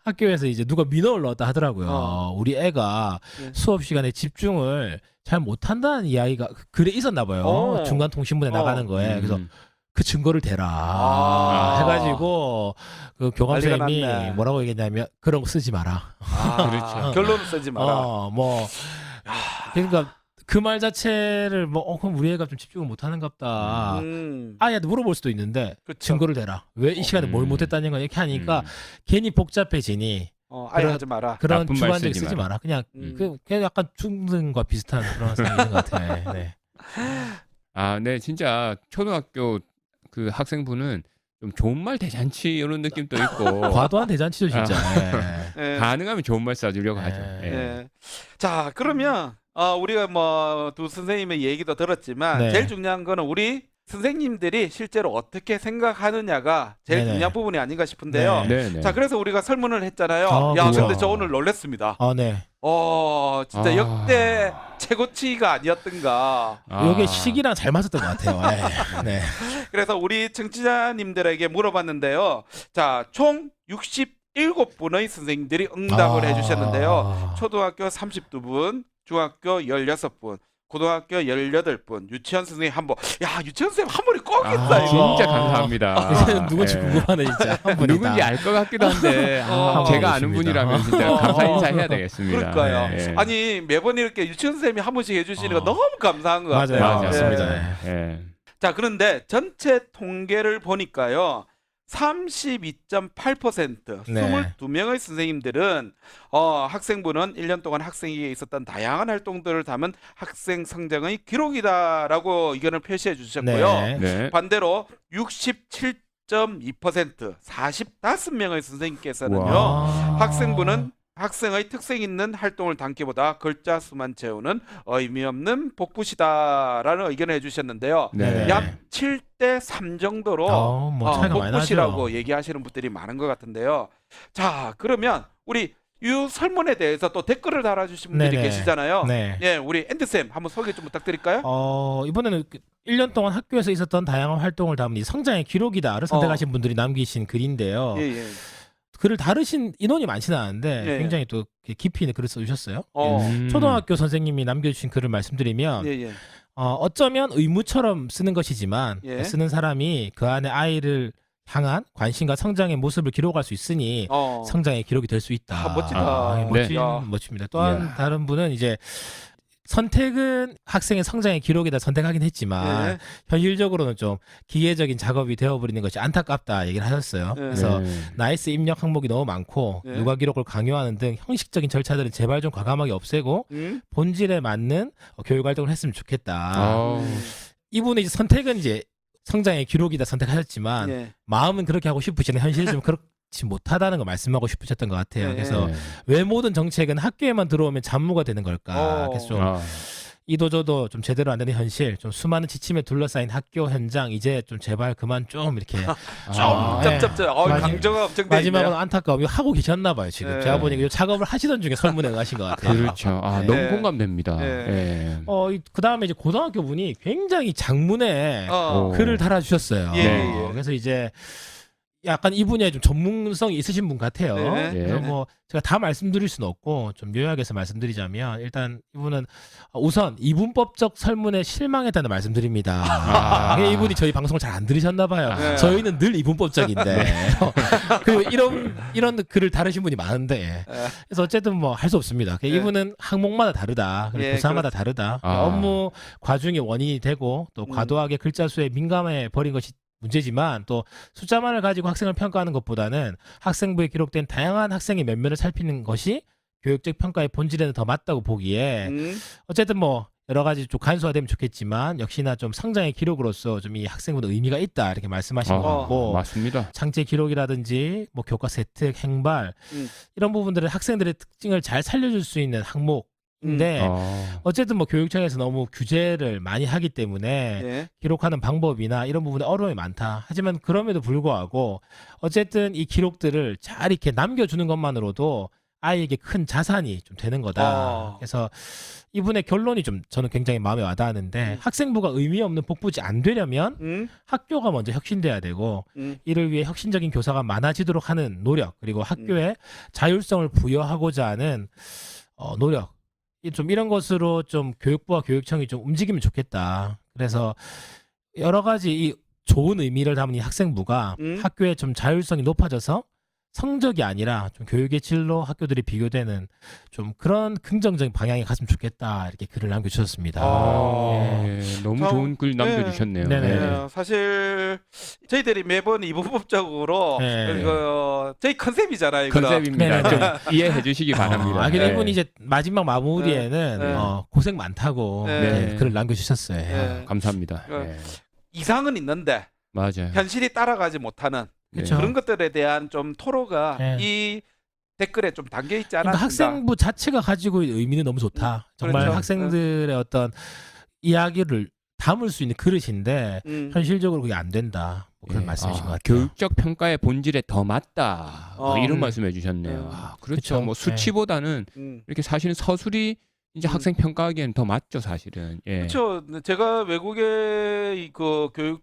학교에서 이제 누가 민원을 넣었다 하더라고요. 우리 애가 수업 시간에 집중을 잘 못한다는 이야기가 글에 있었나 봐요. 중간 통신문에 나가는 거에. 그래서 그 증거를 대라 해가지고 그 교감 난리가 선생님이 났네. 뭐라고 얘기했냐면 그런 거 쓰지 마라. 그렇죠. 결론을 쓰지 마라. 그러니까 그 말 자체를 그럼 우리 애가 좀 집중을 못하는갑다. 아이한테 물어볼 수도 있는데 그쵸. 증거를 대라. 왜 이 시간에 뭘 못했다는 거 이렇게 하니까 괜히 복잡해지니 아예 하지 마라. 그런 나쁜 말 주관적 쓰지 쓰지 마라. 그냥 음. 그냥 약간 중등과 비슷한 그런 상황인 것 같아. 네. 아, 네, 진짜 초등학교 그 학생부는 좀 좋은 말 대잔치 이런 느낌도 있고 과도한 대잔치죠 진짜. 예. 예. 가능하면 좋은 말 써주려고 하죠. 네. 예. 예. 자 그러면 우리가 뭐 두 선생님의 얘기도 들었지만 네. 제일 중요한 거는 우리 선생님들이 실제로 어떻게 생각하느냐가 제일 네네. 중요한 부분이 아닌가 싶은데요. 네. 네. 자, 그래서 우리가 설문을 했잖아요. 야, 그렇죠. 근데 저 오늘 놀랬습니다. 네. 진짜 아. 역대 최고치가 아니었던가. 요게 시기랑 잘 맞았던 것 같아요. 네. 그래서 우리 청취자님들에게 물어봤는데요. 자, 총 67분의 선생님들이 응답을 해주셨는데요. 초등학교 32분, 중학교 16분, 고등학교 18분, 유치원 선생님 한 분. 야, 유치원 선생님 한 분이 꼭 있다, 이거. 진짜 감사합니다. 이제는 누군지 예. 궁금하네 진짜. 한 분이 누군지 다. 알 것 같기도 한데 어. 제가 아는 계십니다. 분이라면 진짜 감사 인사해야 되겠습니다. 그러니까요. 예. 아니, 매번 이렇게 유치원 선생님이 한 분씩 해주시는 거 너무 감사한 것 맞아요. 같아요. 맞습니다. 예. 예. 자, 그런데 전체 통계를 보니까요. 32.8% 네. 22명의 선생님들은 학생부는 1년 동안 학생에게 있었던 다양한 활동들을 담은 학생 성장의 기록이다라고 의견을 표시해 주셨고요. 네. 네. 반대로 67.2% 45명의 선생님께서는요. 와. 학생부는 학생의 특색 있는 활동을 담기보다 글자 수만 채우는 의미 없는 복붙이다라는 의견을 해주셨는데요. 네. 약 7대 3 정도로 뭐 차이가 많이 복붙이라고 나죠. 얘기하시는 분들이 많은 것 같은데요. 자, 그러면 우리 이 설문에 대해서 또 댓글을 달아주신 분들이 네네. 계시잖아요. 네. 예, 우리 앤드쌤 한번 소개 좀 부탁드릴까요? 이번에는 1년 동안 학교에서 있었던 다양한 활동을 담은 이 성장의 기록이다를 선택하신 분들이 남기신 글인데요. 예, 예. 글을 다루신 인원이 많지는 않은데 예. 굉장히 또 깊이 있는 글을 써주셨어요. 음. 초등학교 선생님이 남겨주신 글을 말씀드리면 예, 예. 어쩌면 의무처럼 쓰는 것이지만 예. 쓰는 사람이 그 안에 아이를 향한 관심과 성장의 모습을 기록할 수 있으니 성장의 기록이 될 수 있다. 아, 멋지다. 네. 야. 멋집니다. 또한 다른 분은 이제 선택은 학생의 성장의 기록이다 선택하긴 했지만 예. 현실적으로는 좀 기계적인 작업이 되어버리는 것이 안타깝다 얘기를 하셨어요. 네. 그래서 네. 나이스 입력 항목이 너무 많고 네. 육아 기록을 강요하는 등 형식적인 절차들은 제발 좀 과감하게 없애고 음? 본질에 맞는 교육 활동을 했으면 좋겠다. 아우. 이분의 이제 선택은 이제 성장의 기록이다 선택하셨지만 예. 마음은 그렇게 하고 싶으시는 현실이 좀 그렇지 못하다는 걸 말씀하고 싶으셨던 것 같아요. 네. 그래서 네. 왜 모든 정책은 학교에만 들어오면 잡무가 되는 걸까? 그래서 좀 아. 이도저도 좀 제대로 안 되는 현실, 좀 수많은 지침에 둘러싸인 학교 현장 이제 좀 제발 그만 좀 이렇게 좀 아. 짭짭짭. 강조가 엄청 돼 마지막으로 있네요. 안타까움이 하고 계셨나 봐요 지금. 네. 제가 보니까 이 작업을 하시던 중에 설문에 가신 것 같아요. 그렇죠. 아, 네. 너무 공감됩니다. 네. 예. 그 다음에 이제 고등학교 분이 굉장히 장문에 어. 오. 글을 달아주셨어요. 예, 예. 그래서 이제 약간 이 분야에 좀 전문성이 있으신 분 같아요. 네. 그래서 네. 뭐 제가 다 말씀드릴 수는 없고 좀 요약해서 말씀드리자면 일단 이분은 우선 이분법적 설문에 실망했다는 말씀드립니다. 아. 이분이 저희 방송을 잘 안 들으셨나 봐요. 네. 저희는 늘 이분법적인데 그리고 이런 글을 다루신 분이 많은데 그래서 어쨌든 뭐 할 수 없습니다. 네. 이분은 항목마다 다르다. 그리고 예, 교사마다 다르다. 아. 업무 과중의 원인이 되고 또 과도하게 글자 수에 민감해 버린 것이 문제지만 또 숫자만을 가지고 학생을 평가하는 것보다는 학생부에 기록된 다양한 학생의 면면을 살피는 것이 교육적 평가의 본질에는 더 맞다고 보기에 어쨌든 뭐 여러 가지 좀 간소화되면 좋겠지만 역시나 좀 성장의 기록으로서 좀 이 학생부는 의미가 있다 이렇게 말씀하신 것 같고 맞습니다. 창제 기록이라든지 뭐 교과 세특, 행발 이런 부분들은 학생들의 특징을 잘 살려줄 수 있는 항목인데 어쨌든 뭐 교육청에서 너무 규제를 많이 하기 때문에 예. 기록하는 방법이나 이런 부분에 어려움이 많다. 하지만 그럼에도 불구하고 어쨌든 이 기록들을 잘 이렇게 남겨주는 것만으로도 아이에게 큰 자산이 좀 되는 거다. 그래서 이분의 결론이 좀 저는 굉장히 마음에 와닿았는데 학생부가 의미 없는 복붙이 안 되려면 학교가 먼저 혁신돼야 되고 이를 위해 혁신적인 교사가 많아지도록 하는 노력 그리고 학교에 자율성을 부여하고자 하는 노력 좀 이런 것으로 좀 교육부와 교육청이 좀 움직이면 좋겠다. 그래서 여러 가지 이 좋은 의미를 담은 이 학생부가 학교에 좀 자율성이 높아져서 성적이 아니라 좀 교육의 질로 학교들이 비교되는 좀 그런 긍정적인 방향이 갔으면 좋겠다 이렇게 글을 남겨주셨습니다. 예, 너무 참, 좋은 글 남겨주셨네요. 네네. 예. 사실 저희들이 매번 이분법적으로 네. 저희 컨셉이잖아요. 이거는. 컨셉입니다. 네네. 좀 이해해 주시기 바랍니다. 근데 예. 이분이 이제 마지막 마무리에는 네. 고생 많다고 네. 이렇게 글을 남겨주셨어요. 네. 감사합니다. 그- 예. 이상은 있는데 맞아요. 현실이 따라가지 못하는 그렇죠. 그런 것들에 대한 좀 토로가 네. 이 댓글에 좀 담겨 있지 그러니까 않았습니다. 학생부 자체가 가지고 있는 의미는 너무 좋다. 정말 그렇죠. 학생들의 어떤 이야기를 담을 수 있는 그릇인데 현실적으로 그게 안 된다. 뭐 그런 예. 말씀이신 것 같아요. 교육적 평가의 본질에 더 맞다. 이런 말씀해 주셨네요. 그렇죠. 그쵸. 뭐 수치보다는 이렇게 사실은 서술이 이제 학생 평가하기에는 더 맞죠, 사실은. 예. 그렇죠. 제가 외국의 그 교육을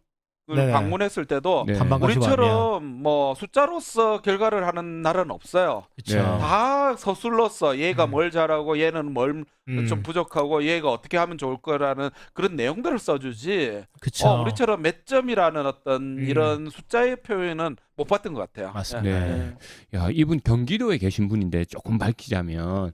네네. 방문했을 때도 네. 탐방 가시고 하면. 우리처럼 뭐 숫자로서 결과를 하는 나라는 없어요. 그렇죠. 네. 다 서술로서 얘가 뭘 잘하고 얘는 뭘 좀 부족하고 얘가 어떻게 하면 좋을 거라는 그런 내용들을 써주지. 그렇죠. 우리처럼 몇 점이라는 어떤 이런 숫자의 표현은 못 봤던 것 같아요. 맞습니다. 네. 야, 이분 경기도에 계신 분인데 조금 밝히자면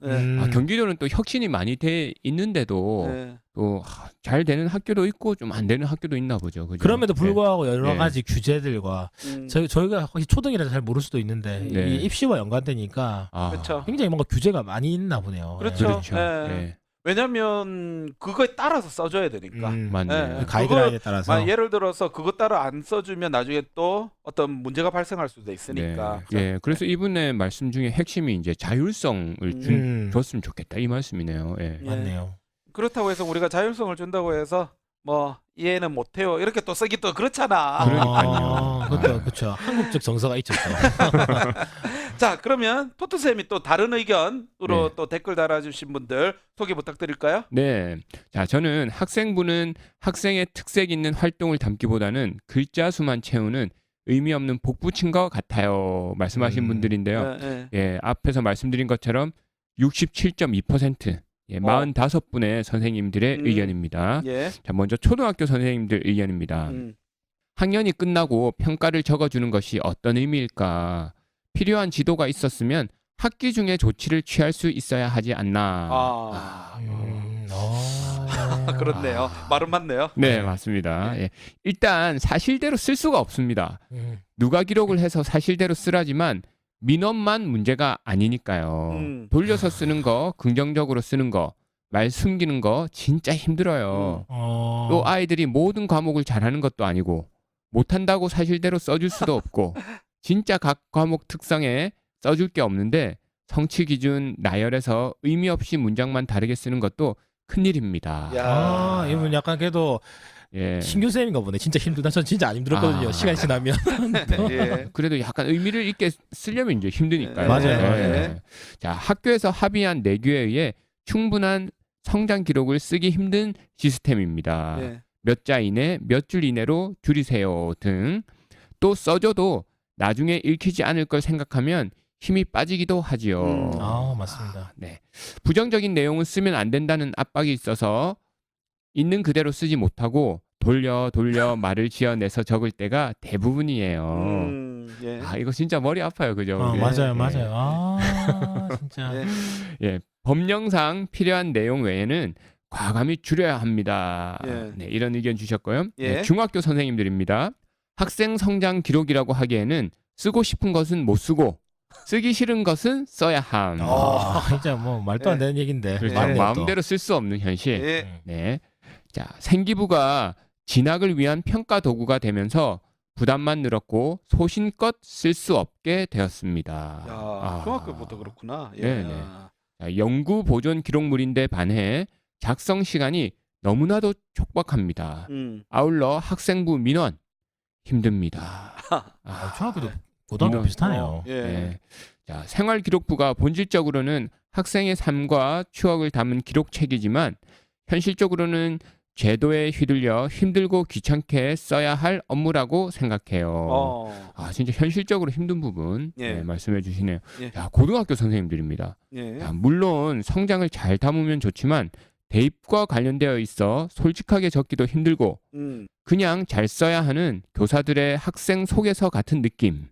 경기도는 또 혁신이 많이 돼 있는데도 네. 또 잘 되는 학교도 있고 좀 안 되는 학교도 있나 보죠. 그죠? 그럼에도 불구하고 여러 네. 가지 규제들과 저희가 혹시 초등이라서 잘 모를 수도 있는데 네. 이 입시와 연관되니까 그렇죠. 굉장히 뭔가 규제가 많이 있나 보네요. 그렇죠. 그렇죠. 네. 네. 왜냐하면 그거에 따라서 써줘야 되니까. 맞네요. 네. 가이드라인에 따라서. 예를 들어서 그거 따라 안 써주면 나중에 또 어떤 문제가 발생할 수도 있으니까. 네. 예, 그래서 이분의 말씀 중에 핵심이 이제 자율성을 줬으면 좋겠다 이 말씀이네요. 예. 맞네요. 그렇다고 해서 우리가 자율성을 준다고 해서 뭐 이해는 못해요 이렇게 또 쓰기 또 그렇잖아. 그러니까요. 그것도 그렇죠. 한국적 정서가 있죠. 또. 자 그러면 토트쌤이 또 다른 의견으로 네. 또 댓글 달아주신 분들 소개 부탁드릴까요? 네. 자, 저는 학생부는 학생의 특색 있는 활동을 담기보다는 글자 수만 채우는 의미 없는 복붙인 것 같아요. 말씀하신 분들인데요. 네. 예, 앞에서 말씀드린 것처럼 67.2%. 예, 45분의 선생님들의 의견입니다. 예. 자, 먼저 초등학교 선생님들 의견입니다. 학년이 끝나고 평가를 적어주는 것이 어떤 의미일까? 필요한 지도가 있었으면 학기 중에 조치를 취할 수 있어야 하지 않나. 그렇네요. 말은 맞네요. 네, 맞습니다. 예. 일단 사실대로 쓸 수가 없습니다. 누가 기록을 해서 사실대로 쓰라지만 민원만 문제가 아니니까요. 돌려서 쓰는 거, 긍정적으로 쓰는 거, 말 숨기는 거 진짜 힘들어요. 또 아이들이 모든 과목을 잘하는 것도 아니고 못한다고 사실대로 써줄 수도 없고 진짜 각 과목 특성에 써줄 게 없는데 성취 기준 나열해서 의미 없이 문장만 다르게 쓰는 것도 큰일입니다. 이분 약간 그래도 예. 신규 쌤인가 보네. 진짜 힘들다. 전 진짜 안 힘들었거든요. 시간 지나면. 예. 그래도 약간 의미를 있게 쓰려면 이제 힘드니까요. 맞아요. 네. 자, 학교에서 합의한 내규에 의해 충분한 성장 기록을 쓰기 힘든 시스템입니다. 예. 몇 자 이내, 몇 줄 이내로 줄이세요 등. 또 써줘도 나중에 읽히지 않을 걸 생각하면 힘이 빠지기도 하지요. 맞습니다. 네. 부정적인 내용은 쓰면 안 된다는 압박이 있어서 있는 그대로 쓰지 못하고 돌려 말을 지어내서 적을 때가 대부분이에요. 예. 이거 진짜 머리 아파요, 그죠? 맞아요. 진짜. 예, 법령상 필요한 내용 외에는 과감히 줄여야 합니다. 예. 네, 이런 의견 주셨고요. 예. 네, 중학교 선생님들입니다. 학생 성장 기록이라고 하기에는 쓰고 싶은 것은 못 쓰고 쓰기 싫은 것은 써야 함. 진짜 뭐 말도 안 되는 얘긴데. 그렇죠. 맞네요, 또. 마음대로 쓸 수 없는 현실. 예. 네. 자, 생기부가 진학을 위한 평가 도구가 되면서 부담만 늘었고 소신껏 쓸 수 없게 되었습니다. 중학교부터 그렇구나. 예. 네네. 자, 연구 보존 기록물인데 반해 작성 시간이 너무나도 촉박합니다. 아울러 학생부 민원 힘듭니다. 중학교도 고등학교 비슷하네요. 예. 네. 자, 생활기록부가 본질적으로는 학생의 삶과 추억을 담은 기록책이지만 현실적으로는 제도에 휘둘려 힘들고 귀찮게 써야 할 업무라고 생각해요. 진짜 현실적으로 힘든 부분 네, 말씀해 주시네요. 예. 자, 고등학교 선생님들입니다. 예. 자, 물론 성장을 잘 담으면 좋지만 대입과 관련되어 있어 솔직하게 적기도 힘들고 그냥 잘 써야 하는 교사들의 학생 속에서 같은 느낌.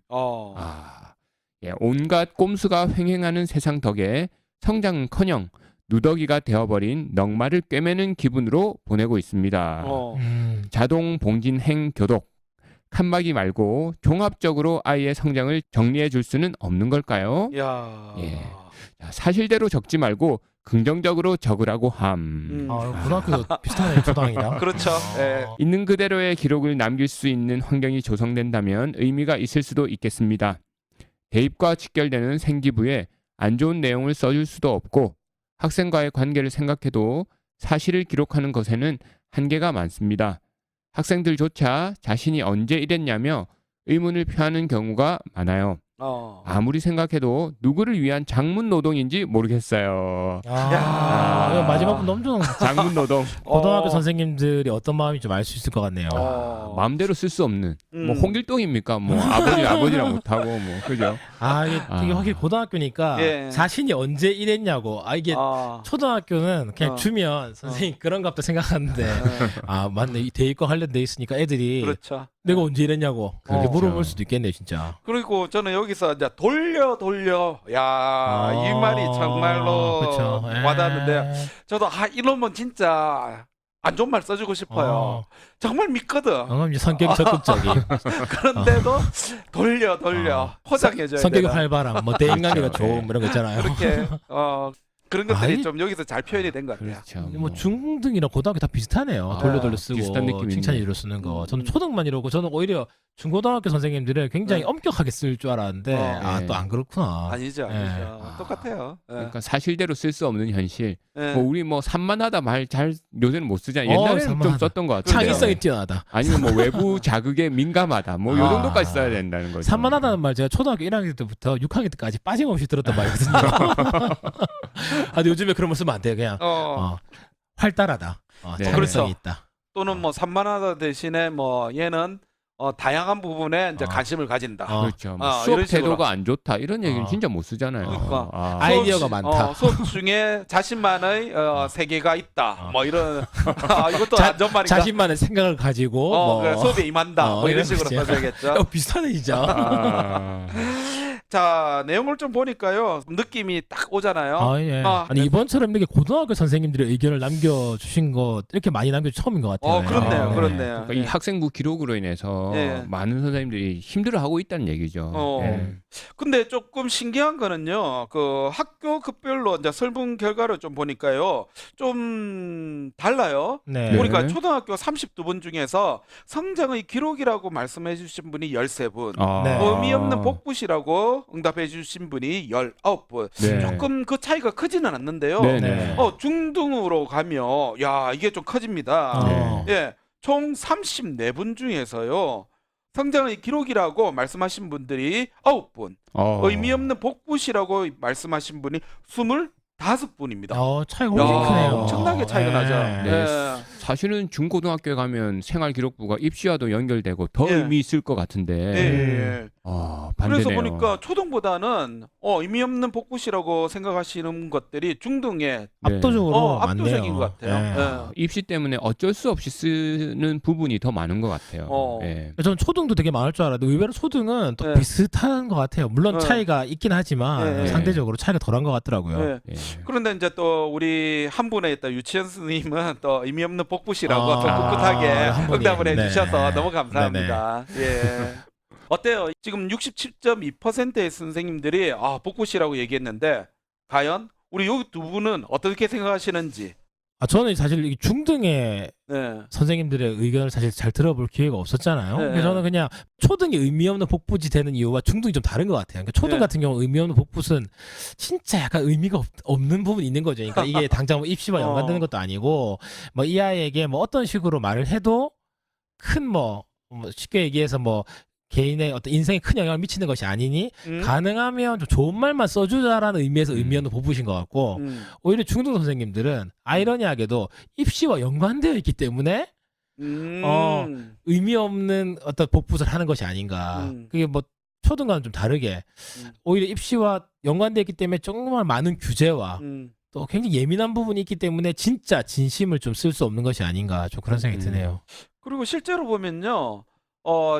예, 온갖 꼼수가 횡행하는 세상 덕에 성장은커녕 누더기가 되어버린 넉마를 꿰매는 기분으로 보내고 있습니다. 자동 봉진행 교독 칸막이 말고 종합적으로 아이의 성장을 정리해 줄 수는 없는 걸까요? 예. 자, 사실대로 적지 말고 긍정적으로 적으라고 함. 고등학교도 비슷하네요. 초등학이랑. 그렇죠. 예. 있는 그대로의 기록을 남길 수 있는 환경이 조성된다면 의미가 있을 수도 있겠습니다. 대입과 직결되는 생기부에 안 좋은 내용을 써줄 수도 없고 학생과의 관계를 생각해도 사실을 기록하는 것에는 한계가 많습니다. 학생들조차 자신이 언제 이랬냐며 의문을 표하는 경우가 많아요. 아무리 생각해도 누구를 위한 장문 노동인지 모르겠어요. 야, 이거 마지막 분 엄청 장문 노동. 고등학교 선생님들이 어떤 마음인지 좀 알 수 있을 것 같네요. 마음대로 쓸 수 없는 뭐 홍길동입니까? 뭐 아버지랑 못하고 뭐 그죠? 이게 확실히 고등학교니까 예. 자신이 언제 이랬냐고. 이게 초등학교는 그냥 주면 선생님 그런 값도 생각하는데 맞네, 이 대입과 관련돼 있으니까 애들이 그렇죠. 내가 언제 이랬냐고 그렇게 그렇죠. 물어볼 수도 있겠네요, 진짜. 그리고 저는 여기서 이제 돌려 이 말이 정말로 그쵸. 와닿는데 저도 이놈은 진짜 안 좋은 말 써주고 싶어요. 정말 믿거든. 이제 성격이 적극적인. 그런데도 돌려 포장해줘야 성격이 되나. 활발한, 뭐 대인관계가 그렇죠. 좋은 뭐 이런 거 있잖아요. 그렇게 그런 것들이 아이, 좀 여기서 잘 표현이 된 것 같아요. 그렇죠. 뭐 중등이랑 고등학교 다 비슷하네요. 돌려 쓰고 비슷한 느낌이네. 칭찬이로 쓰는 거. 저는 초등만 이러고 저는 오히려 중고등학교 선생님들을 굉장히 네. 엄격하게 쓸 줄 알았는데 네. 또 안 그렇구나. 아니죠. 예. 똑같아요. 예. 그러니까 사실대로 쓸 수 없는 현실. 예. 뭐 우리 뭐 산만하다 말 잘 요새는 못 쓰잖아요. 옛날에는 좀 산만하다. 썼던 것 같아요. 창의성이 뛰어나다. 아니면 뭐 외부 자극에 민감하다. 뭐 요 정도까지 써야 된다는 거죠. 산만하다는 말 제가 초등학교 1학년 때부터 6학년 때까지 빠짐없이 들었던 말이거든요. 근데 요즘에 그런 말 쓰면 안 돼요. 그냥 활달하다. 네. 창의성이 그렇죠. 있다. 또는 뭐 산만하다 대신에 뭐 얘는 다양한 부분에 이제 관심을 가진다. 그렇죠. 뭐 이런 수업 식으로. 태도가 안 좋다 이런 얘기는 진짜 못 쓰잖아요. 그러니까. 아이디어가 많다. 수업 중에 자신만의 세계가 있다. 뭐 이런 이것도 안 좋은 말인가? 자신만의 생각을 가지고 그래, 수업에 임한다. 뭐 이런 이런 식으로 거죠. 써줘야겠죠. 비슷하네 진짜. 자, 내용을 좀 보니까요. 느낌이 딱 오잖아요. 예. 아, 아니 네. 이번처럼 이렇게 고등학교 선생님들의 의견을 남겨주신 거 이렇게 많이 남겨주 처음인 것 같아요. 그렇네요. 예. 그렇네요. 그러니까 이 학생부 기록으로 인해서 예. 많은 선생님들이 힘들어하고 있다는 얘기죠. 예. 근데 조금 신기한 거는요. 그 학교 급별로 이제 설문 결과를 좀 보니까요. 좀 달라요. 네. 보니까 초등학교 32분 중에서 성장의 기록이라고 말씀해 주신 분이 13분. 네. 의미 없는 복붙이라고 응답해 주신 분이 19분. 네. 조금 그 차이가 크지는 않는데요. 네네. 중등으로 가면 이게 좀 커집니다. 네. 예. 총 34분 중에서요. 성장의 기록이라고 말씀하신 분들이 9분. 의미 없는 복붙이라고 말씀하신 분이 25분입니다. 차이가 훨씬 크네요. 엄청나게 차이가 나죠. 네. 예. 사실은 중고등학교에 가면 생활기록부가 입시와도 연결되고 더 예. 의미 있을 것 같은데 예. 반대네요. 그래서 보니까 초등보다는 의미 없는 복붙이라고 생각하시는 것들이 중등에 압도적으로 압도적인 많네요. 것 같아요. 예. 입시 때문에 어쩔 수 없이 쓰는 부분이 더 많은 것 같아요. 예. 저는 초등도 되게 많을 줄 알았는데 의외로 초등은 또 네. 비슷한 것 같아요. 물론 네. 차이가 있긴 하지만 네. 상대적으로 차이가 덜한 것 같더라고요. 예. 예. 그런데 이제 또 우리 한 분의 또 유치원 스님은 또 의미 없는 복붙이라고 아, 좀 꿋꿋하게 한 분이. 응답을 네. 해주셔서 너무 감사합니다. 예. 어때요? 지금 67.2%의 선생님들이 복붙이라고 얘기했는데 과연 우리 여기 두 분은 어떻게 생각하시는지? 저는 사실 이 중등의 네. 선생님들의 의견을 사실 잘 들어볼 기회가 없었잖아요. 네. 그래서 저는 그냥 초등이 의미 없는 복붙이 되는 이유와 중등이 좀 다른 것 같아요. 그러니까 초등 네. 같은 경우 의미 없는 복붙은 진짜 약간 의미가 없는 부분이 있는 거죠. 그러니까 이게 당장 뭐 입시와 연관되는 것도 아니고 뭐 이 아이에게 뭐 어떤 식으로 말을 해도 큰 뭐 쉽게 얘기해서 뭐 개인의 어떤 인생에 큰 영향을 미치는 것이 아니니 가능하면 좀 좋은 말만 써주자라는 의미에서 의미 없는 복붙인 것 같고 오히려 중등 선생님들은 아이러니하게도 입시와 연관되어 있기 때문에 의미 없는 어떤 복붙을 하는 것이 아닌가. 그게 뭐 초등과는 좀 다르게 오히려 입시와 연관되어 있기 때문에 정말 많은 규제와 또 굉장히 예민한 부분이 있기 때문에 진짜 진심을 좀 쓸 수 없는 것이 아닌가 좀 그런 생각이 드네요. 그리고 실제로 보면요.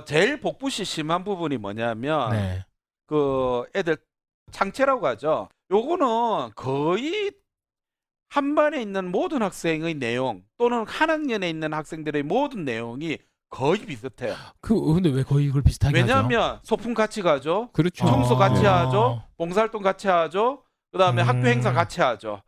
제일 복붙이 심한 부분이 뭐냐면 네. 그 애들 창체라고 하죠. 요거는 거의 한 반에 있는 모든 학생의 내용 또는 한 학년에 있는 학생들의 모든 내용이 거의 비슷해요. 근데 왜 거의 이걸 비슷하게 하죠? 왜냐하면 소풍 같이 가죠. 그렇죠. 청소 같이 네. 하죠. 봉사활동 같이 하죠. 그다음에 학교 행사 같이 하죠.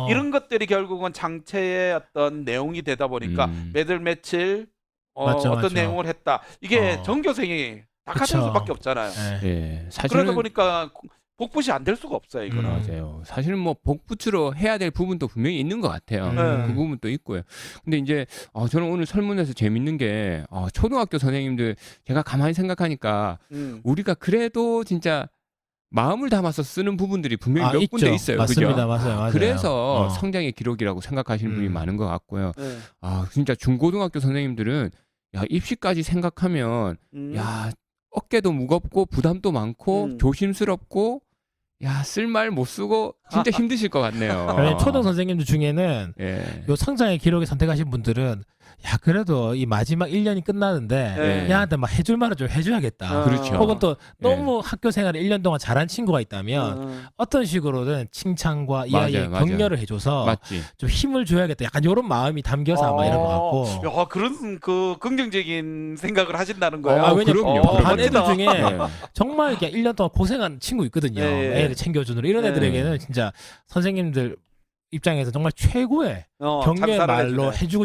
이런 것들이 결국은 장체의 어떤 내용이 되다 보니까 매달 며칠 맞죠, 어떤 맞죠. 내용을 했다. 이게 전교생이 다 같은 그쵸. 수밖에 없잖아요. 네. 예. 그러다 사실은 보니까 복붙이 안 될 수가 없어요, 이거는. 맞아요. 사실은 뭐 복붙으로 해야 될 부분도 분명히 있는 것 같아요. 네. 그 부분도 있고요. 근데 이제 저는 오늘 설문에서 재밌는 게 초등학교 선생님들 제가 가만히 생각하니까 우리가 그래도 진짜 마음을 담아서 쓰는 부분들이 분명히 몇 군데 있어요. 맞습니다. 그죠? 맞아요. 그래서 성장의 기록이라고 생각하시는 분이 많은 것 같고요. 네. 진짜 중고등학교 선생님들은 야, 입시까지 생각하면 야, 어깨도 무겁고 부담도 많고 조심스럽고 야, 쓸 말 못 쓰고 진짜 힘드실 것 같네요. 초등 선생님들 중에는 예. 요 성장의 기록에 선택하신 분들은 야 그래도 이 마지막 1년이 끝나는데 네. 야한테 막 해줄 말을 좀 해줘야겠다. 그렇죠. 혹은 또 너무 학교 생활을 1년 동안 잘한 친구가 있다면 어떤 식으로든 칭찬과 이 아이의 맞아요. 격려를 해줘서 맞지. 좀 힘을 줘야겠다. 약간 이런 마음이 담겨서 아마 이런 것 같고. 야, 그런 그 긍정적인 생각을 하신다는 거예요. 그럼요. 반 애들 멋지다. 중에 정말 이렇게 1년 동안 고생한 친구 있거든요. 예. 애를 챙겨주는 이런 애들에게는 진짜 선생님들 입장에서 정말 최고의 격려의 참사를 말로 해주네. 해주고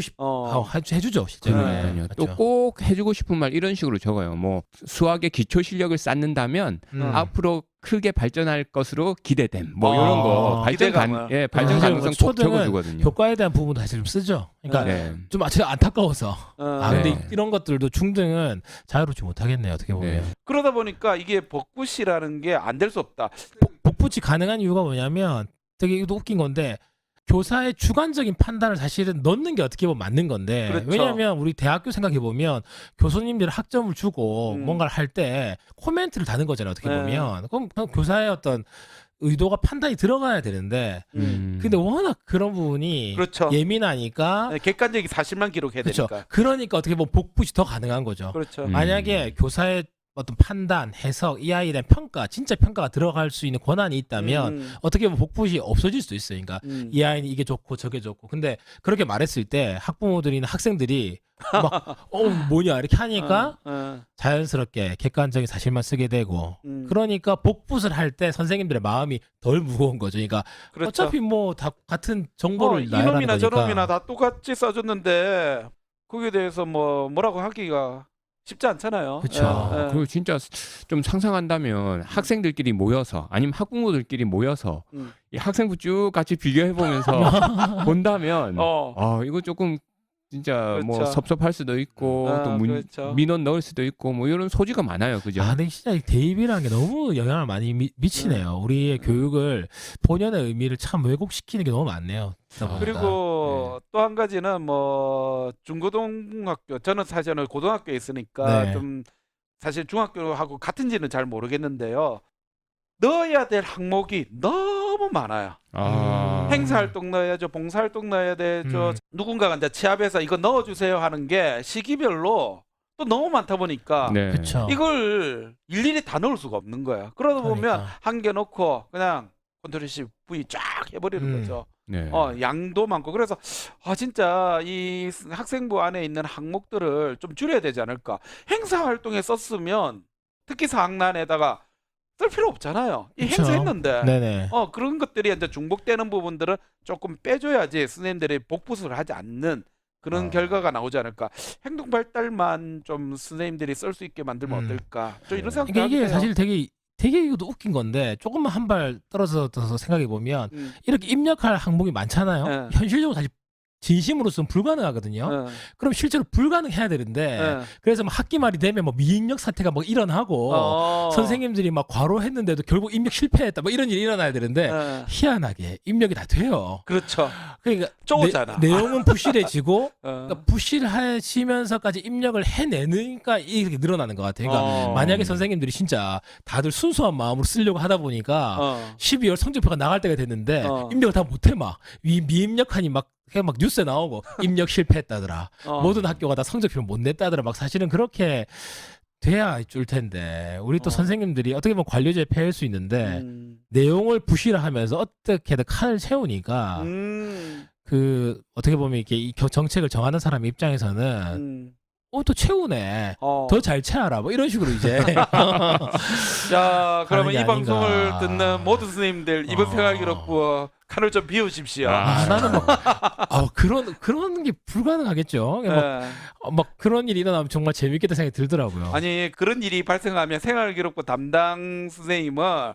해주죠 실제로. 그러니까요. 맞죠. 또 꼭 해주고 싶은 말 이런 식으로 적어요. 뭐 수학의 기초 실력을 쌓는다면 앞으로 크게 발전할 것으로 기대됨. 뭐 이런 거 발전 기대감을. 발전 가능성 꼭 초등은 적어주거든요. 교과에 대한 부분도 사실 좀 쓰죠. 그러니까 네. 좀 안타까워서. 근데 네. 이런 것들도 중등은 자유롭지 못하겠네요. 어떻게 보면. 네. 그러다 보니까 이게 복붙이라는 게 안 될 수 없다. 복붙이 가능한 이유가 뭐냐면 되게 이것도 웃긴 건데 교사의 주관적인 판단을 사실은 넣는 게 어떻게 보면 맞는 건데 그렇죠. 왜냐하면 우리 대학교 생각해 보면 교수님들 학점을 주고 뭔가를 할 때 코멘트를 다는 거잖아요. 어떻게 네. 보면 그럼 교사의 어떤 의도가 판단이 들어가야 되는데 근데 워낙 그런 부분이 그렇죠. 예민하니까 네, 객관적인 사실만 기록해야 그렇죠. 되니까. 그러니까 어떻게 보면 복붙이 더 가능한 거죠. 그렇죠. 만약에 교사의 어떤 판단, 해석, 이 아이에 대한 평가, 진짜 평가가 들어갈 수 있는 권한이 있다면 어떻게 보면 복붙이 없어질 수도 있어요. 그러니까 이 아이는 이게 좋고 저게 좋고. 근데 그렇게 말했을 때 학부모들이나 학생들이 막 뭐냐 이렇게 하니까 자연스럽게 객관적인 사실만 쓰게 되고 그러니까 복붙을 할 때 선생님들의 마음이 덜 무거운 거죠. 그러니까 그렇죠. 어차피 뭐 다 같은 정보를 나열하는 이놈이나 거니까. 저놈이나 다 똑같이 써줬는데 거기에 대해서 뭐라고 하기가 쉽지 않잖아요. 그쵸. 예, 예. 그리고 진짜 좀 상상한다면 학생들끼리 모여서 아니면 학부모들끼리 모여서 이 학생부 쭉 같이 비교해 보면서 본다면 이거 조금 진짜 뭐 그렇죠. 섭섭할 수도 있고 또 그렇죠. 민원 넣을 수도 있고 뭐 이런 소지가 많아요. 그죠? 근데 진짜 이 대입이라는 게 너무 영향을 많이 미치네요. 우리의 교육을 본연의 의미를 참 왜곡시키는 게 너무 많네요. 그리고 또 한 가지는 뭐 중고등학교 저는 사실은 고등학교에 있으니까 네. 좀 사실 중학교하고 같은지는 잘 모르겠는데요. 넣어야 될 항목이 너무 많아요. 행사활동 넣어야죠. 봉사활동 넣어야 되죠. 누군가가 이제 취합해서 이거 넣어주세요 하는 게 시기별로 또 너무 많다 보니까 네. 그렇죠. 이걸 일일이 다 넣을 수가 없는 거야. 그러다 보면 그러니까. 한 개 넣고 그냥 컨트롤 C V 쫙 해버리는 거죠. 네. 양도 많고 그래서 진짜 이 학생부 안에 있는 항목들을 좀 줄여야 되지 않을까. 행사활동에 썼으면 특히 사학년에다가 쓸 필요 없잖아요. 이 그쵸. 행사했는데 네네. 그런 것들이 이제 중복되는 부분들은 조금 빼줘야지 선생님들이 복붙을 하지 않는 그런 결과가 나오지 않을까. 행동 발달만 좀 선생님들이 쓸 수 있게 만들면 어떨까. 좀 이런 생각도 그러니까 이게 하게 사실 되게 이것도 웃긴 건데 조금만 한 발 떨어져서 생각해 보면 이렇게 입력할 항목이 많잖아요. 네. 현실적으로 사실 진심으로서는 불가능하거든요. 그럼 실제로 불가능해야 되는데 그래서 막 학기 말이 되면 뭐 미입력 사태가 막 일어나고 선생님들이 막 과로했는데도 결국 입력 실패했다 뭐 이런 일이 일어나야 되는데 희한하게 입력이 다 돼요. 그렇죠. 그러니까 쪼잖아. 내용은 부실해지고 그러니까 부실하시면서까지 입력을 해내니까 이렇게 늘어나는 것 같아요. 그러니까 만약에 선생님들이 진짜 다들 순수한 마음으로 쓰려고 하다 보니까 12월 성적표가 나갈 때가 됐는데 입력을 다 못해 막 미입력하니 막 그냥 막 뉴스에 나오고 입력 실패했다더라. 모든 학교가 다 성적표를 못 냈다더라. 막 사실은 그렇게 돼야 줄 텐데 우리 또 선생님들이 어떻게 보면 관료제에 패할 수 있는데 내용을 부실하면서 어떻게든 칸을 채우니까 그 어떻게 보면 이렇게 이 정책을 정하는 사람 입장에서는 또 채우네. 더 잘 채워라. 뭐 이런 식으로 이제. 자, 그러면 이 하는 게 방송을 아닌가. 듣는 모든 선생님들 이번 생활기록부 칸을 좀 비우십시오. 나는 막 그런 게 불가능하겠죠. 막 그런 일이 일어나면 정말 재밌겠다 생각이 들더라고요. 아니 그런 일이 발생하면 생활기록부 담당 선생님은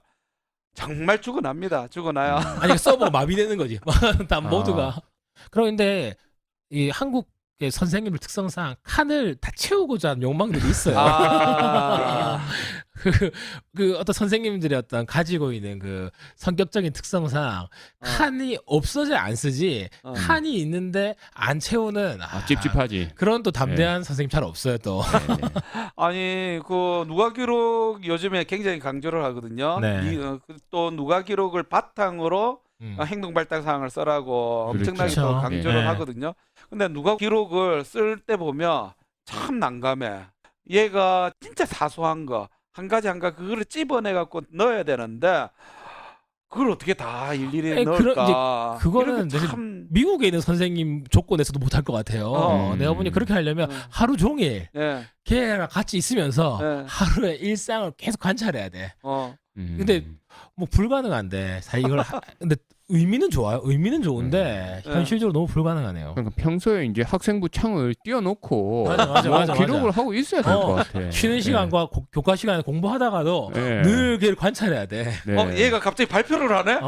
정말 죽어납니다. 죽어나요. 아니 서버가 마비되는 거지. 다 모두가. 그런데 이 한국의 선생님들 특성상 칸을 다 채우고자 하는 욕망들이 있어요. 아, 그 어떤 선생님들이 어떤 가지고 있는 그 성격적인 특성상 칸이 없어져 안 쓰지 칸이 있는데 안 채우는 찝찝하지. 그런 또 담대한 선생님 잘 없어요 또. 네, 네. 아니 그 누가 기록 요즘에 굉장히 강조를 하거든요. 네. 또 누가 기록을 바탕으로 행동 발달 사항을 써라고 엄청나게 또 그렇죠. 강조를 네. 하거든요. 근데 누가 기록을 쓸 때 보면 참 난감해. 얘가 진짜 사소한 거 한 가지 그거를 찝어내 갖고 넣어야 되는데 그걸 어떻게 다 일일이 아니, 넣을까? 그거는 이런 게 사실 참 미국에 있는 선생님 조건에서도 못할 것 같아요. 내가 보니 그렇게 하려면 하루 종일 예. 걔랑 같이 있으면서 네. 하루의 일상을 계속 관찰해야 돼. 근데 음. 뭐 불가능한데 사실 이걸 근데 의미는 좋아요. 의미는 좋은데 현실적으로 너무 불가능하네요. 그러니까 평소에 이제 학생부 창을 띄워놓고 맞아. 기록을 하고 있어야 될 것 같아. 쉬는 시간과 교과 시간에 공부하다가도 네. 늘 걔를 관찰해야 돼. 네. 얘가 갑자기 발표를 하네?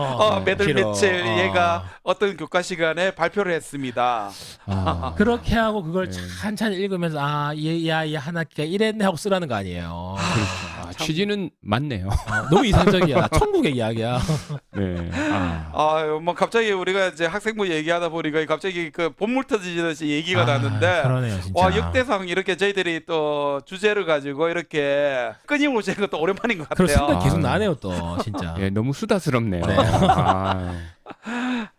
매달 길어. 며칠 얘가 어떤 교과 시간에 발표를 했습니다. 아. 그렇게 하고 그걸 네. 찬찬히 읽으면서 얘 한 학기가 이랬네 하고 쓰라는 거 아니에요. 그렇죠. 취지는 맞네요. 너무 이상적이야. 천국의 이야기야. 네. 뭐 갑자기 우리가 이제 학생부 얘기하다 보니까 갑자기 그 본물 터지듯이 얘기가 났는데 그러네요, 진짜. 와 역대상 이렇게 저희들이 또 주제를 가지고 이렇게 끊임없이 것도 오랜만인 것 그런 같아요. 생각 계속 아. 나네요, 또 진짜. 예, 너무 수다스럽네요. 네. 아.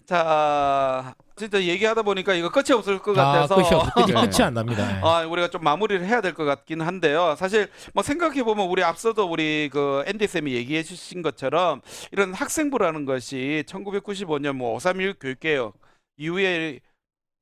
자, 진짜 얘기하다 보니까 이거 끝이 없을 것 같아서 끝이 안 납니다. 우리가 좀 마무리를 해야 될 것 같긴 한데요. 사실 뭐 생각해 보면 우리 앞서도 우리 그 앤디 쌤이 얘기해 주신 것처럼 이런 학생부라는 것이 1995년 뭐 5.31 교육개혁 이후에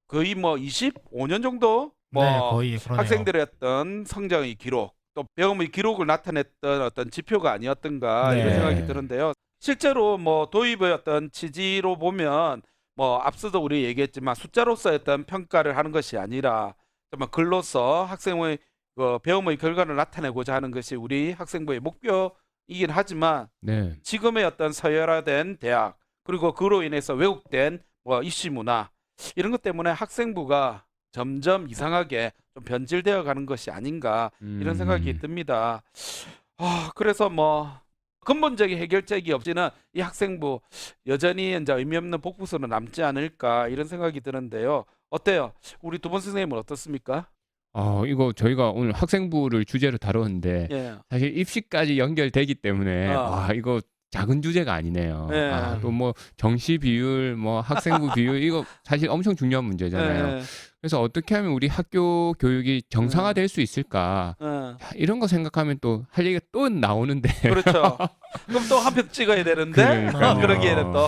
거의 뭐 25년 정도 뭐 네, 거의 그러네요. 학생들의 어떤 성장의 기록 또 배움의 기록을 나타냈던 어떤 지표가 아니었던가 네. 이런 생각이 드는데요. 실제로 뭐 도입의 어떤 취지로 보면 뭐 앞서도 우리 얘기했지만 숫자로서의 어떤 평가를 하는 것이 아니라 정말 글로서 학생의 그 배움의 결과를 나타내고자 하는 것이 우리 학생부의 목표이긴 하지만 네. 지금의 어떤 서열화된 대학 그리고 그로 인해서 왜곡된 뭐 입시 문화 이런 것 때문에 학생부가 점점 이상하게 좀 변질되어 가는 것이 아닌가 이런 생각이 듭니다. 그래서 뭐 근본적인 해결책이 없이는 이 학생부 여전히 이제 의미 없는 복붙으로 남지 않을까 이런 생각이 드는데요. 어때요? 우리 두 분 선생님은 어떻습니까? 이거 저희가 오늘 학생부를 주제로 다뤘는데 예. 사실 입시까지 연결되기 때문에 이거 작은 주제가 아니네요. 네. 또 뭐 정시 비율, 뭐 학생부 비율 이거 사실 엄청 중요한 문제잖아요. 예. 그래서 어떻게 하면 우리 학교 교육이 정상화될 수 있을까? 이런 거 생각하면 또 할 얘기가 또 나오는데. 그렇죠. 그럼 또 한 편 찍어야 되는데 그러니까요. 그러기에는 또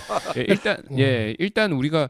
일단 우리가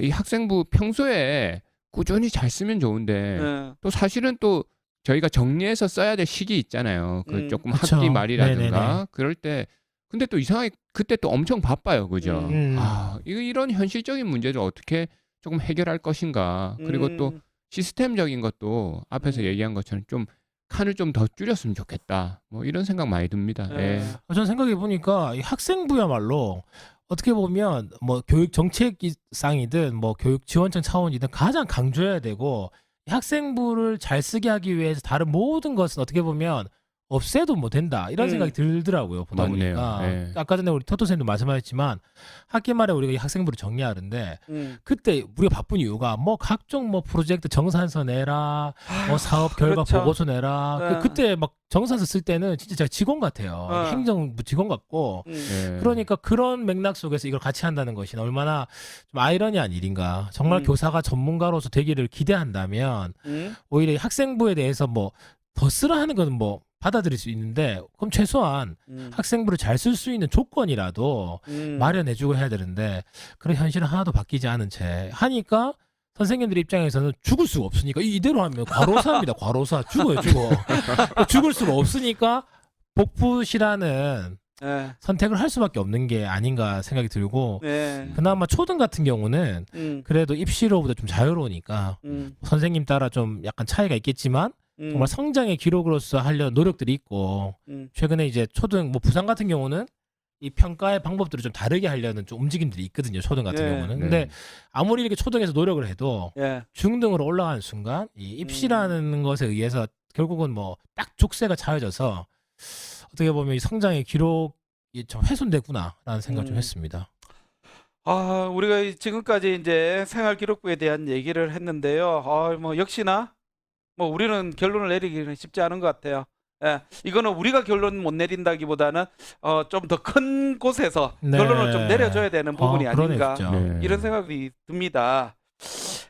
이 학생부 평소에 꾸준히 잘 쓰면 좋은데 또 사실은 또 저희가 정리해서 써야 될 시기 있잖아요. 그 조금 그쵸. 학기 말이라든가 네네네. 그럴 때 근데 또 이상하게 그때 또 엄청 바빠요. 그죠? 음. 이런 현실적인 문제를 어떻게 조금 해결할 것인가. 그리고 또 시스템적인 것도 앞에서 얘기한 것처럼 좀 칸을 좀 더 줄였으면 좋겠다. 뭐 이런 생각 많이 듭니다. 예. 저는 생각해 보니까 이 학생부야말로 어떻게 보면 뭐 교육 정책상이든 뭐 교육 지원청 차원이든 가장 강조해야 되고 이 학생부를 잘 쓰게 하기 위해서 다른 모든 것은 어떻게 보면 없애도 뭐 된다 이런 생각이 들더라고요. 보다 맞네요. 보니까 네. 아까 전에 우리 토토쌤도 말씀하셨지만 학기 말에 우리가 이 학생부를 정리하는데 그때 우리가 바쁜 이유가 뭐 각종 뭐 프로젝트 정산서 내라 뭐 사업 결과 그렇죠. 보고서 내라 그때 막 정산서 쓸 때는 진짜 제가 직원 같아요. 행정부 직원 같고 예. 그러니까 그런 맥락 속에서 이걸 같이 한다는 것이 얼마나 좀 아이러니한 일인가. 정말 교사가 전문가로서 되기를 기대한다면 오히려 이 학생부에 대해서 뭐 더 쓰라 하는 건 뭐 받아들일 수 있는데 그럼 최소한 학생부를 잘 쓸 수 있는 조건이라도 마련해주고 해야 되는데 그런 현실은 하나도 바뀌지 않은 채 하니까 선생님들 입장에서는 죽을 수가 없으니까 이대로 하면 과로사입니다. 과로사 죽어요. 죽을 수가 없으니까 복붙이라는 선택을 할 수밖에 없는 게 아닌가 생각이 들고 그나마 초등 같은 경우는 그래도 입시로보다 좀 자유로우니까 선생님 따라 좀 약간 차이가 있겠지만 정말 성장의 기록으로서 하려는 노력들이 있고 최근에 이제 초등 뭐 부산 같은 경우는 이 평가의 방법들을 좀 다르게 하려는 좀 움직임들이 있거든요. 초등 같은 예. 경우는. 네. 근데 아무리 이렇게 초등에서 노력을 해도 예. 중등으로 올라가는 순간 이 입시라는 것에 의해서 결국은 뭐 딱 족쇄가 차여져서 어떻게 보면 이 성장의 기록이 좀 훼손됐구나라는 생각을 좀 음. 했습니다. 아, 우리가 지금까지 이제 생활기록부에 대한 얘기를 했는데요. 뭐 역시나 뭐 우리는 결론을 내리기는 쉽지 않은 것 같아요. 예, 이거는 우리가 결론 못 내린다기보다는 좀 더 큰 곳에서 네. 결론을 좀 내려줘야 되는 부분이 그러네, 아닌가 진짜. 네. 이런 생각이 듭니다.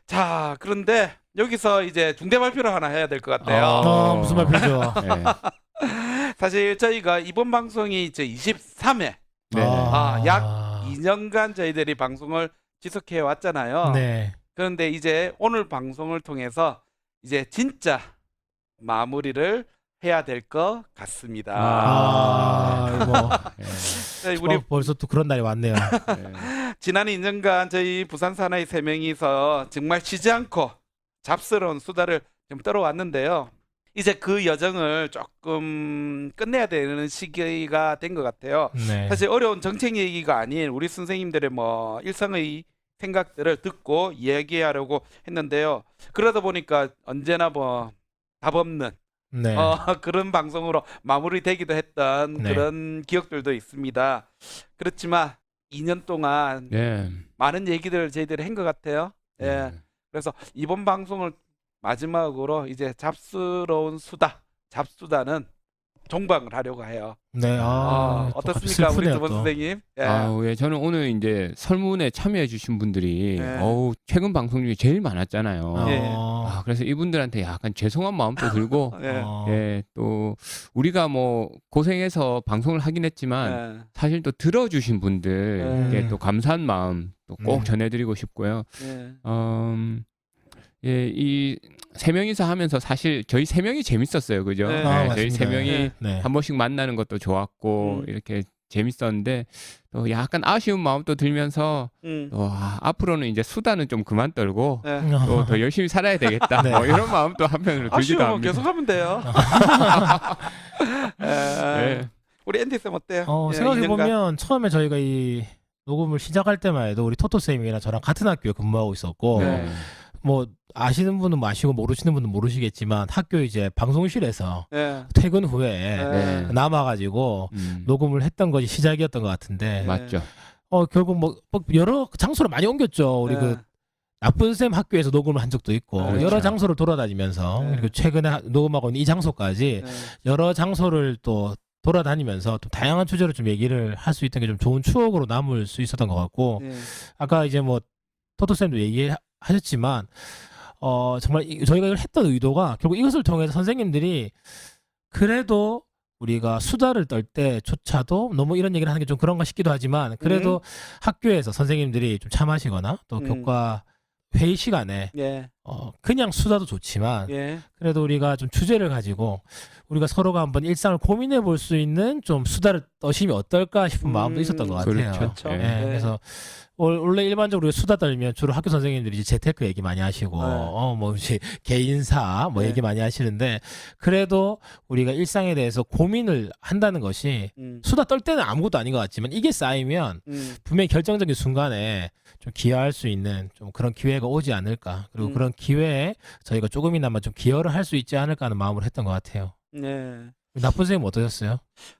자, 그런데 여기서 이제 중대 발표를 하나 해야 될 것 같아요. 무슨 말이죠? 네. 사실 저희가 이번 방송이 이제 23회 네. 약 2년간 저희들이 방송을 지속해 왔잖아요. 네. 그런데 이제 오늘 방송을 통해서 이제 진짜 마무리를 해야 될 것 같습니다. 아이고. 네, 우리 벌써 또 그런 날이 왔네요. 네. 지난 2년간 저희 부산 사나이 3명이서 정말 쉬지 않고 잡스러운 수다를 좀 떨어왔는데요. 이제 그 여정을 조금 끝내야 되는 시기가 된 것 같아요. 네. 사실 어려운 정책 얘기가 아닌 우리 선생님들의 뭐 일상의 생각들을 듣고 얘기하려고 했는데요. 그러다 보니까 언제나 뭐 답 없는 네. 그런 방송으로 마무리되기도 했던 네. 그런 기억들도 있습니다. 그렇지만 2년 동안 네. 많은 얘기들을 저희들이 한 것 같아요. 예. 그래서 이번 방송을 마지막으로 이제 잡스러운 수다, 잡수다는 종방을 하려고 해요. 네. 또 어떻습니까, 우리 슬프네요, 두 분 또. 선생님? 예. 예, 저는 오늘 이제 설문에 참여해주신 분들이 네. 최근 방송 중에 제일 많았잖아요. 예. 그래서 이분들한테 약간 죄송한 마음도 들고, 예. 예, 또 우리가 뭐 고생해서 방송을 하긴 했지만 예. 사실 또 들어주신 분들께 네. 또 감사한 마음 또 꼭 네. 전해드리고 싶고요. 예. 예, 이 세 명이서 하면서 사실 저희 세 명이 재밌었어요, 그죠? 네. 예, 저희 맞습니다. 세 명이 네. 네. 한 번씩 만나는 것도 좋았고 이렇게 재밌었는데 또 약간 아쉬운 마음도 들면서 또 앞으로는 이제 수다는 좀 그만 떨고 예. 또 더 열심히 살아야 되겠다. 네. 뭐 이런 마음도 한편으로 들기도 아쉬우면 합니다. 계속 하면 돼요. 예. 우리 앤디 쌤 어때요? 예, 생각해 2년간. 보면 처음에 저희가 이 녹음을 시작할 때만 해도 우리 토토 쌤이랑 저랑 같은 학교에 근무하고 있었고 네. 뭐 아시는 분은 아시고 모르시는 분은 모르시겠지만 학교 이제 방송실에서 예. 퇴근 후에 네. 남아가지고 녹음을 했던 것이 시작이었던 것 같은데 맞죠. 결국 뭐 여러 장소를 많이 옮겼죠. 우리 예. 그 나쁜 쌤 학교에서 녹음을 한 적도 있고 그렇죠. 여러 장소를 돌아다니면서 네. 그리고 최근에 녹음하고 있는 이 장소까지 예. 여러 장소를 또 돌아다니면서 좀 다양한 주제로 좀 얘기를 할 수 있던 게 좀 좋은 추억으로 남을 수 있었던 것 같고 예. 아까 이제 뭐 토토 쌤도 얘기하셨지만 정말 저희가 이걸 했던 의도가 결국 이것을 통해서 선생님들이 그래도 우리가 수다를 떨 때조차도 너무 이런 얘기를 하는 게 좀 그런가 싶기도 하지만 그래도 학교에서 선생님들이 좀 참하시거나 또 교과 회의 시간에 예. 그냥 수다도 좋지만 예. 그래도 우리가 좀 주제를 가지고 우리가 서로가 한번 일상을 고민해 볼 수 있는 좀 수다를 떠시면 어떨까 싶은 마음도 있었던 것 같아요. 그렇죠. 그렇죠. 예. 그래서 원래 일반적으로 수다 떨면 주로 학교 선생님들이 이제 재테크 얘기 많이 하시고 뭐 이제 개인사 뭐 네. 얘기 많이 하시는데 그래도 우리가 일상에 대해서 고민을 한다는 것이 수다 떨 때는 아무것도 아닌 것 같지만 이게 쌓이면 분명히 결정적인 순간에 좀 기여할 수 있는 좀 그런 기회가 오지 않을까 그리고 그런 기회에 저희가 조금이나마 좀 기여를 할 수 있지 않을까 하는 마음으로 했던 것 같아요. 네. 나쁜 선생님 어떠셨어요?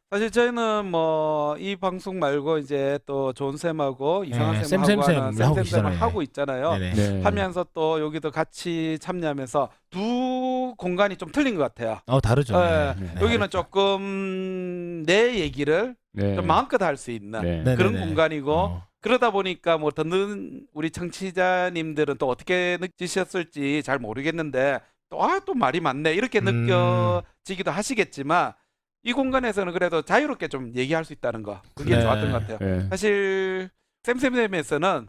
사실 저희는 뭐 이 방송 말고 이제 또 좋은 쌤하고 이상한 네, 쌤하고 쌤 하는 하고 쌤쌤을 계시잖아요. 하고 있잖아요. 네네. 네. 하면서 또 여기도 같이 참여하면서 두 공간이 좀 틀린 것 같아요. 다르죠. 예, 네. 여기는 조금 내 얘기를 네. 좀 마음껏 할 수 있는 네. 네. 그런 네네네. 공간이고 그러다 보니까 뭐 듣는 우리 청취자님들은 또 어떻게 느끼셨을지 잘 모르겠는데 또 말이 많네 이렇게 느껴지기도 하시겠지만 이 공간에서는 그래도 자유롭게 좀 얘기할 수 있다는 거 그게 네. 좋았던 것 같아요. 네. 사실 쌤쌤쌤에서는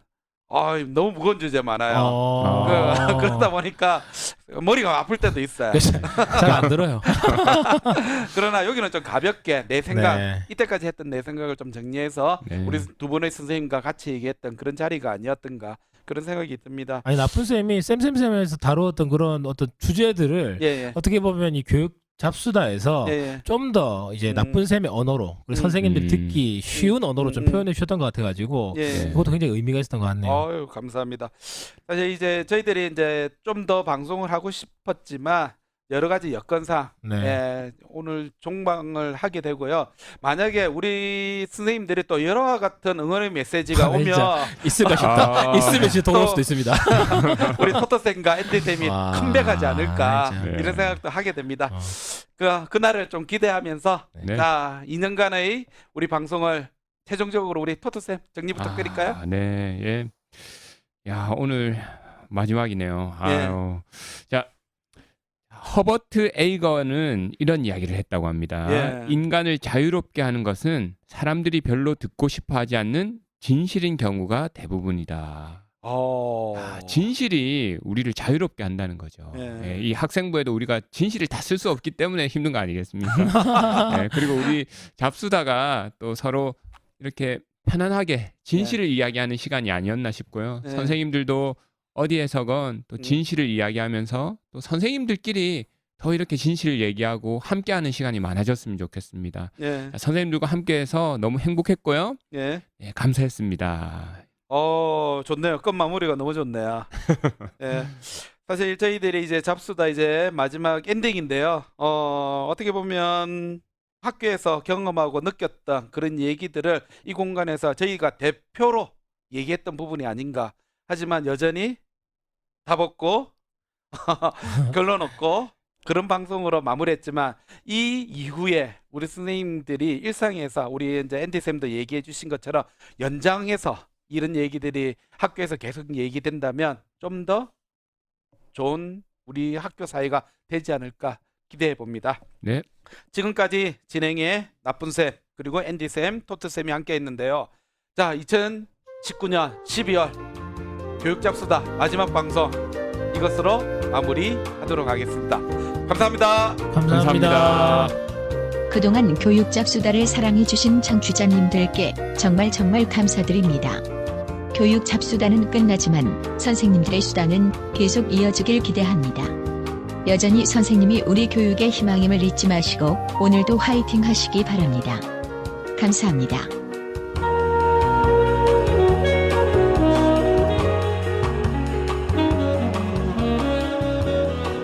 너무 무거운 주제 많아요. 아. 그러다 보니까 머리가 아플 때도 있어요. 잘 안 들어요. 그러나 여기는 좀 가볍게 내 생각 네. 이때까지 했던 내 생각을 좀 정리해서 네. 우리 두 분의 선생님과 같이 얘기했던 그런 자리가 아니었던가 그런 생각이 듭니다. 아니 나쁜 쌤이 쌤쌤쌤에서 다루었던 그런 어떤 주제들을 예, 예. 어떻게 보면 이 교육 잡수다에서 예, 예. 좀 더 이제 나쁜 셈의 언어로 그리고 선생님들이 듣기 쉬운 언어로 좀 표현해 주셨던 것 같아가지고 예. 그것도 굉장히 의미가 있었던 것 같네요. 아유, 감사합니다. 사실 이제 저희들이 이제 좀 더 방송을 하고 싶었지만 여러 가지 여건상 네. 예, 오늘 종방을 하게 되고요. 만약에 우리 선생님들이 또 여러 같은 응원의 메시지가 아, 오면 진짜. 있을까 싶다. 아. 있으면 진짜 더 올 또- 수도 있습니다. 우리 토토쌤과 앤디쌤이 와, 컴백하지 않을까 진짜. 네. 이런 생각도 하게 됩니다. 어. 그날을 좀 기대하면서 네. 자 2년간의 우리 방송을 최종적으로 우리 토토쌤 정리 부탁드릴까요? 아, 네, 예. 야, 오늘 마지막이네요. 예. 아유. 자, 허버트 에이거는 이런 이야기를 했다고 합니다. 예. 인간을 자유롭게 하는 것은 사람들이 별로 듣고 싶어 하지 않는 진실인 경우가 대부분이다. 진실이 우리를 자유롭게 한다는 거죠. 예. 예, 이 학생부에도 우리가 진실을 다 쓸 수 없기 때문에 힘든 거 아니겠습니까? 예, 그리고 우리 잡수다가 또 서로 이렇게 편안하게 진실을 이야기하는 시간이 아니었나 싶고요. 네. 선생님들도 어디에서건 또 진실을 이야기하면서 또 선생님들끼리 더 이렇게 진실을 얘기하고 함께하는 시간이 많아졌으면 좋겠습니다. 예. 자, 선생님들과 함께해서 너무 행복했고요. 예. 네, 감사했습니다. 좋네요. 끝 마무리가 너무 좋네요. 예. 사실 저희들이 이제 잡수다 이제 마지막 엔딩인데요. 어떻게 보면 학교에서 경험하고 느꼈던 그런 얘기들을 이 공간에서 저희가 대표로 얘기했던 부분이 아닌가. 하지만 여전히 답 없고 결론 없고 그런 방송으로 마무리했지만 이 이후에 우리 선생님들이 일상에서 우리 이제 앤디 쌤도 얘기해 주신 것처럼 연장해서 이런 얘기들이 학교에서 계속 얘기된다면 좀 더 좋은 우리 학교 사회가 되지 않을까 기대해 봅니다. 네. 지금까지 진행의 나쁜 쌤 그리고 앤디 쌤, 토트 쌤이 함께 했는데요. 자, 2019년 12월 교육 잡수다 마지막 방송 이것으로 마무리하도록 하겠습니다. 감사합니다. 감사합니다. 그동안 교육 잡수다를 사랑해주신 청취자님들께 정말 감사드립니다. 교육 잡수다는 끝나지만 선생님들의 수다는 계속 이어지길 기대합니다. 여전히 선생님이 우리 교육의 희망임을 잊지 마시고 오늘도 화이팅 하시기 바랍니다. 감사합니다.